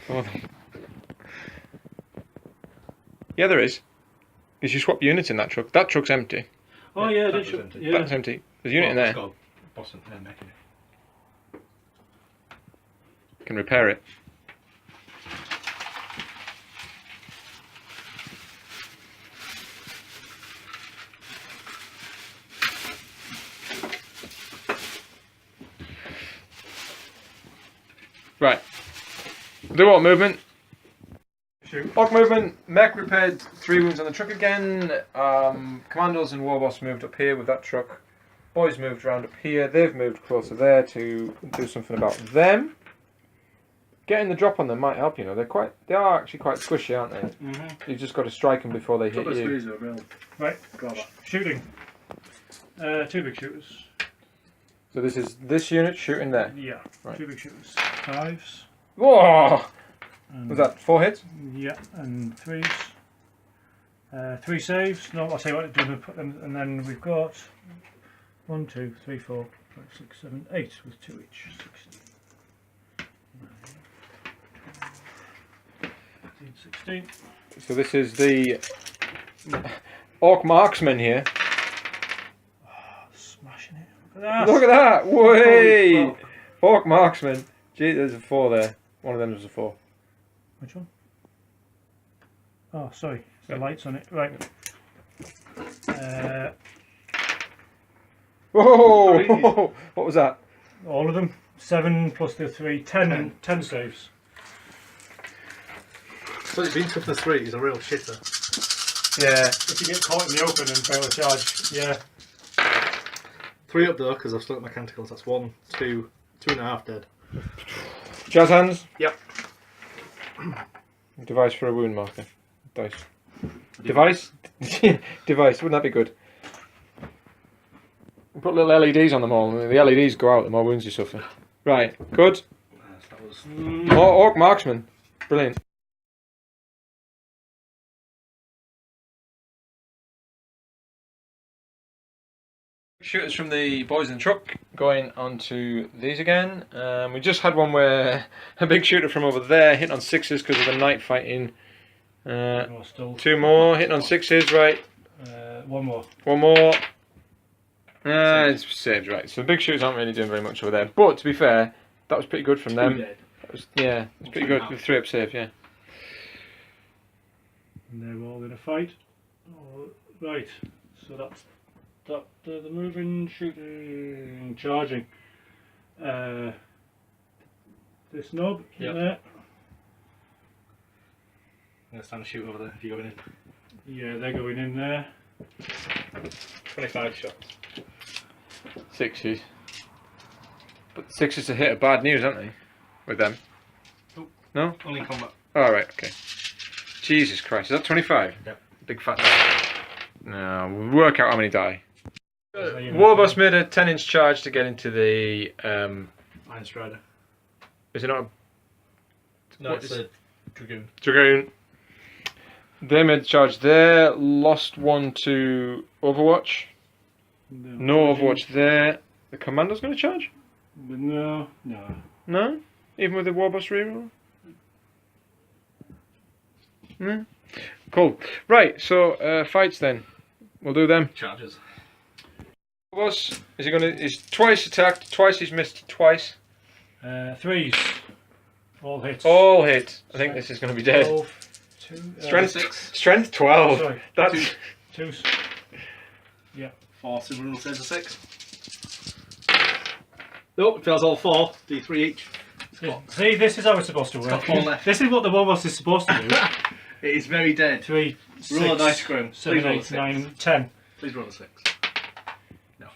For them. Yeah, there is. Because you swap units in that truck. That truck's empty. Oh yeah, that they was should. empty. Yeah. That's empty. There's a unit in there. It's got boss and mech in it. Can repair it. Right. Do what movement? Shoot. Orc movement. Mech repaired 3 wounds on the truck again. Commandos and Warboss moved up here with that truck. Boys moved around up here. They've moved closer there to do something about them. Getting the drop on them might help, you know. They are actually quite squishy, aren't they? Mm-hmm. You've just got to strike them before they hit you. Right, shooting. 2 big shooters. So this is this unit shooting there. Yeah, Right. 2 big shooters. 5s. Whoa! And Was that 4 hits? Yeah, and 3s. 3 saves. No, I'll tell you what to do. Put them, and then we've got 1, 2, 3, 4, 5, 6, 7, 8 with 2 each. 16. 16. So this is the Orc Marksman here. Oh, smashing it. Look at that. Look at that! Way! Holy fuck. Orc Marksman. Gee, there's a 4 there. One of them was a 4. Which one? Oh, sorry. The lights on it. Right. Whoa! What was that? All of them. 7 plus the 3. 10 saves. So it's been tough to 3, he's a real shitter. Yeah. If you get caught in the open and fail a charge, yeah. 3 up though, because I've still got my canticles. That's 1, 2, 2.5 dead. Jazz hands. Yep. Device for a wound marker. Dice. Device? Device, wouldn't that be good? Put little LEDs on them all, and the LEDs go out, the more wounds you suffer. Right, good. That was... Orc Marksman. Brilliant. Shooters from the boys in the truck going onto these again. We just had one where a big shooter from over there hitting on 6s because of the night fighting. Still 2 more hitting on 6s, right? 1 more. 1 more. It's saved, right. So the big shooters aren't really doing very much over there. But to be fair, that was pretty good from them. dead. That was, yeah, it's pretty good with 3 up save, yeah. And they're all in a fight. Oh, right. So that's the moving, shooting, charging. This knob Yep. there. I'm going to stand and shoot over there if you're going in. Yeah, they're going in there. 25 shots. 6s. But 6s to hit are bad news, aren't they? With them. Nope. No? Only in combat. Alright, okay. Jesus Christ, is that 25? Yep. Big fat die. No, we'll work out how many die. Warboss made a 10-inch charge to get into the... Iron Strider. Is it not a... No, what it's is- a Dragoon. Dragoon. They made a charge there, lost one to Overwatch. No Overwatch there. The Commando's going to charge? No. No? Even with the Warboss reroll? No? Cool. Right, so fights then. We'll do them. Charges. Warboss, is he going to... He's twice attacked, twice he's missed, twice. 3s. All hits. All hit. I think this is going to be dead. 12, 2, Strength 6. Strength 12. Sorry. That's... 2s. Yeah. 4 super rule says a 6. Nope, it fails all 4. D3 each. See, this is how it's supposed to work. got 4 left. This is what the Warboss is supposed to do. It is very dead. 3, Roll a 6, dice scrum. 7, Please roll a 8, 6. 9, 10. Please roll a 6. No.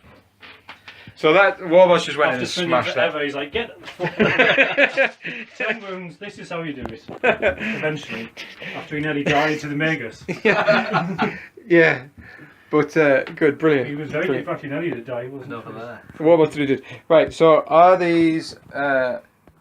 So that Warboss just went in After and spinning smashed that. forever, he's like, get the fuck 10 wounds, this is how you do it. Eventually. After he nearly died to the Magus. Yeah. But good, brilliant. He was very Brilliant. good, he nearly did die, wasn't Over he? there. Warboss 3 did. Right, so are these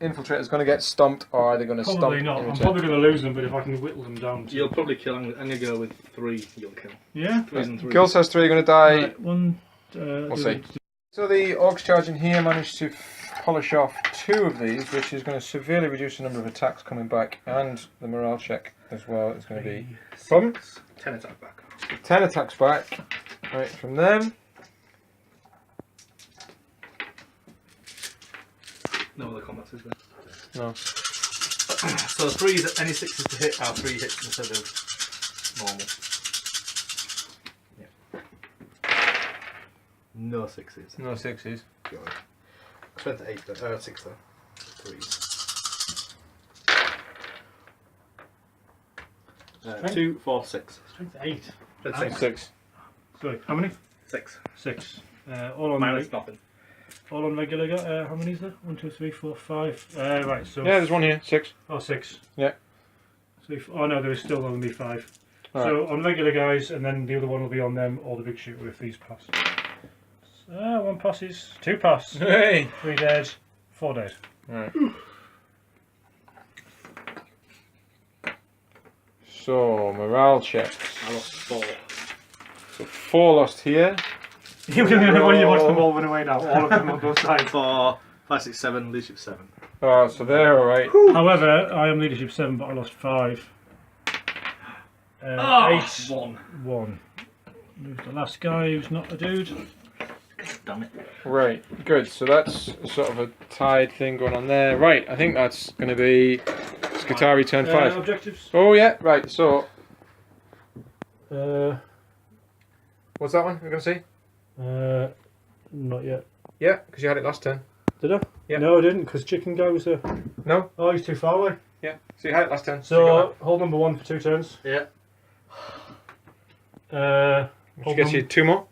infiltrators going to get stomped or are they going to stomp? Probably not. in I'm return? probably going to lose them, but if I can whittle them down. To... You'll probably kill. I'm going to go with 3. You'll kill. Yeah? 3s and 3s. Gil says 3 are going to die. Right, one. We'll see. So the Orks charging here managed to polish off 2 of these, which is going to severely reduce the number of attacks coming back, and the morale check as well is going to be... Problem? 10 attack back. 10 attacks back. Right, from them. No other combats, is there? No. So 3s, any 6s to hit are 3 hits instead of normal. Yeah. No 6s. No 6s. Good. I spent 8 though. 6 though. 3s. 2, 4, 6. Strength 8. Spent Ah. 6. 6. Sorry, how many? 6. 6. All on Minus nothing. all on regular. How many is there? 1, 2, 3, 4, 5. Right, so. Yeah, there's one here. 6. Oh, 6. Yeah. 3, 4, oh no, there is still only 5. All So on regular guys, and then the other one will be on them or the big shooter if these pass. 1 passes, 2 pass, Hey! 3 dead, 4 dead. Right. So, morale checks. I lost 4. So 4 lost here. You when you watch them all run away now, all of them on both sides. 4, 5, 6, 7, leadership 7. Oh, so they're alright. However, I am leadership 7, but I lost 5. 8, 1. 1. Move the last guy who's not a dude. Damn it. Right, good. So that's sort of a tied thing going on there. Right, I think that's going to be Skitarii turn 5. Objectives. Oh yeah, right. So Uh, what's that one? We're going to see? not yet. Yeah, because you had it last turn. Did I? Yeah. No, I didn't, because Chicken Guy was there. No? Oh, he's too far away. Yeah. So you had it last turn. you So, got hold number 1 for 2 turns. Yeah. that. Which gets you 2 more.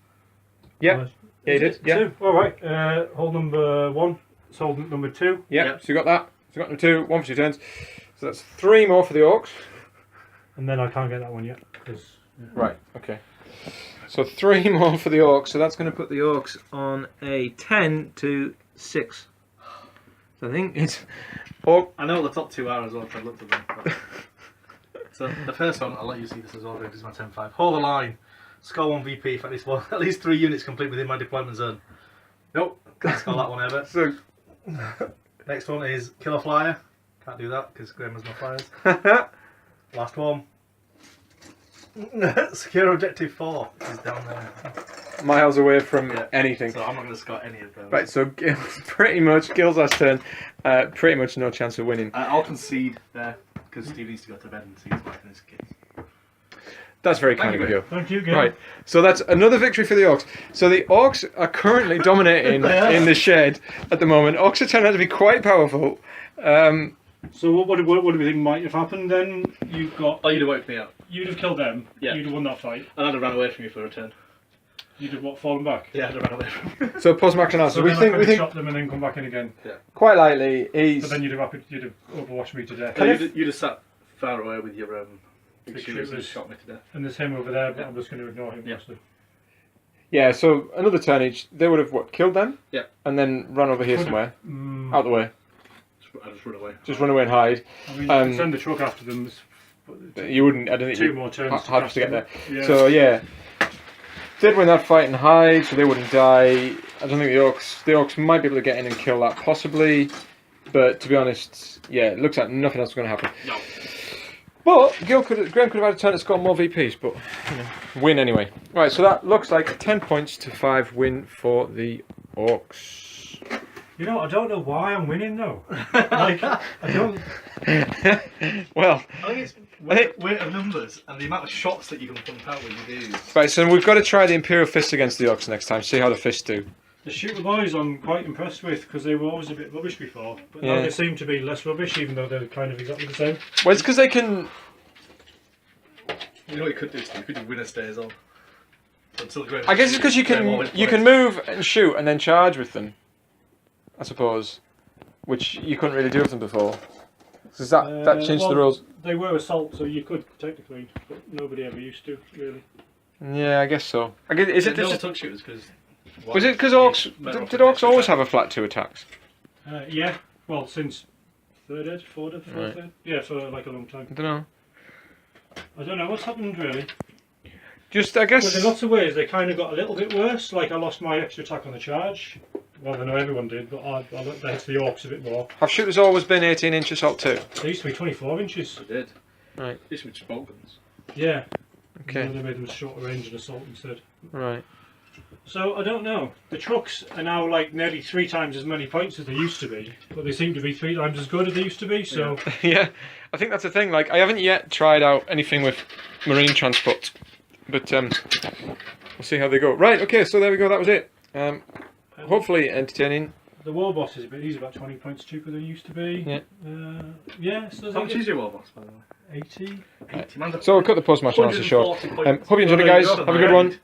Yeah. Yeah, you did. Yeah. 2. Alright. Hold number 1. So hold number 2. Yeah. Yep. So you got that. So you got number 2. 1 for 2 turns. So that's 3 more for the Orks. And then I can't get that one yet. Because Right. Okay. So 3 more for the Orcs. So that's going to put the Orcs on a 10 to 6. So I think it's. Orc. I know what the top 2 are as well, if I looked at them. But... So the first one, I'll let you see this as well, this is my 10-5. Hold the line. Score 1 VP if at least 3 units complete within my deployment zone. Nope, can't score that one ever. So. Next one is kill a flyer. Can't do that because Graham has no flyers. Last one. Secure objective 4 is down there. Miles away from Yeah. anything. So I'm not going to score any of those. Right, so pretty much Gil's last turn, pretty much no chance of winning. I'll concede there because Steve needs to go to bed and see his wife and his kids. That's very kind of you. Thank you, Gil. Right, so that's another victory for the Orks. So the Orks are currently dominating in the shed at the moment. Orks are turning out to be quite powerful. So what do we think might have happened then? You've got. Oh, you'd have wiped me out. You'd have killed them. Yeah. You'd have won that fight. And I'd have ran away from you for a turn. You'd have what? Fallen back. Yeah, I'd have ran away from you. So post-match analysis. So we then I think could we have think shot them and then come back in again. Yeah. quite likely he's. But then you'd have overwatched me to death. You'd have sat far away with your big shooters and shot me to death. And there's him over there, but I'm just going to ignore him. Yeah. Mostly. Yeah, so another turn each. They would have killed them. Yeah. And then run over here somewhere, out the way. I just run away. Just run away and hide. I mean, you could send the truck after them. You wouldn't. I don't think. Two more turns. Hard to get there. Yeah. So yeah, did win that fight and hide, so they wouldn't die. I don't think the Orks might be able to get in and kill that possibly, but to be honest, yeah, it looks like nothing else is going to happen. No. But Graham could have had a turn to score more VPs, but win anyway. Right, so that looks like a 10 points to 5 win for the Orks. You know, I don't know why I'm winning though. Like, I don't. Well, I think it's weight of numbers and the amount of shots that you can pump out when you do. right, so we've got to try the Imperial Fist against the Orks next time. See how the Fists do. The Shooter Boys I'm quite impressed with because they were always a bit rubbish before, but now they seem to be less rubbish, even though they're kind of exactly the same. Well, it's because they can. You know what you could do, Steve? You could do winner stays on. I guess it's because you can move and shoot and then charge with them. I suppose, which you couldn't really do with them before. Does that change the rules? They were assault, so you could technically, but nobody ever used to really. Yeah, I guess so. I guess is it no just tuck shooters because. Was it because Orks did Orks always have a flat 2 attacks? Yeah, well since third ed, fourth ed, Right. yeah, for like a long time. I don't know what's happened really. Just I guess. But in lots of ways they kind of got a little bit worse. Like I lost my extra attack on the charge. Well, I know everyone did, but I looked down to the Orks a bit more. Have shooters always been 18-inch assault too? They used to be 24 inches. They did. Right. They used to be smoke guns. Yeah. Okay. And then they made them shorter range and assault instead. Right. So I don't know. The trucks are now like nearly 3 times as many points as they used to be, but they seem to be 3 times as good as they used to be. So Yeah, I think that's the thing. Like I haven't yet tried out anything with marine transport, but we'll see how they go. Right. Okay. So there we go. That was it. Hopefully entertaining. The war boss he's about 20 points cheaper than he used to be. Yeah. Yeah. So How much is your war boss, by the way? 80. So we'll cut the post-match analysis short. Hope you enjoyed it, guys. Have a good one.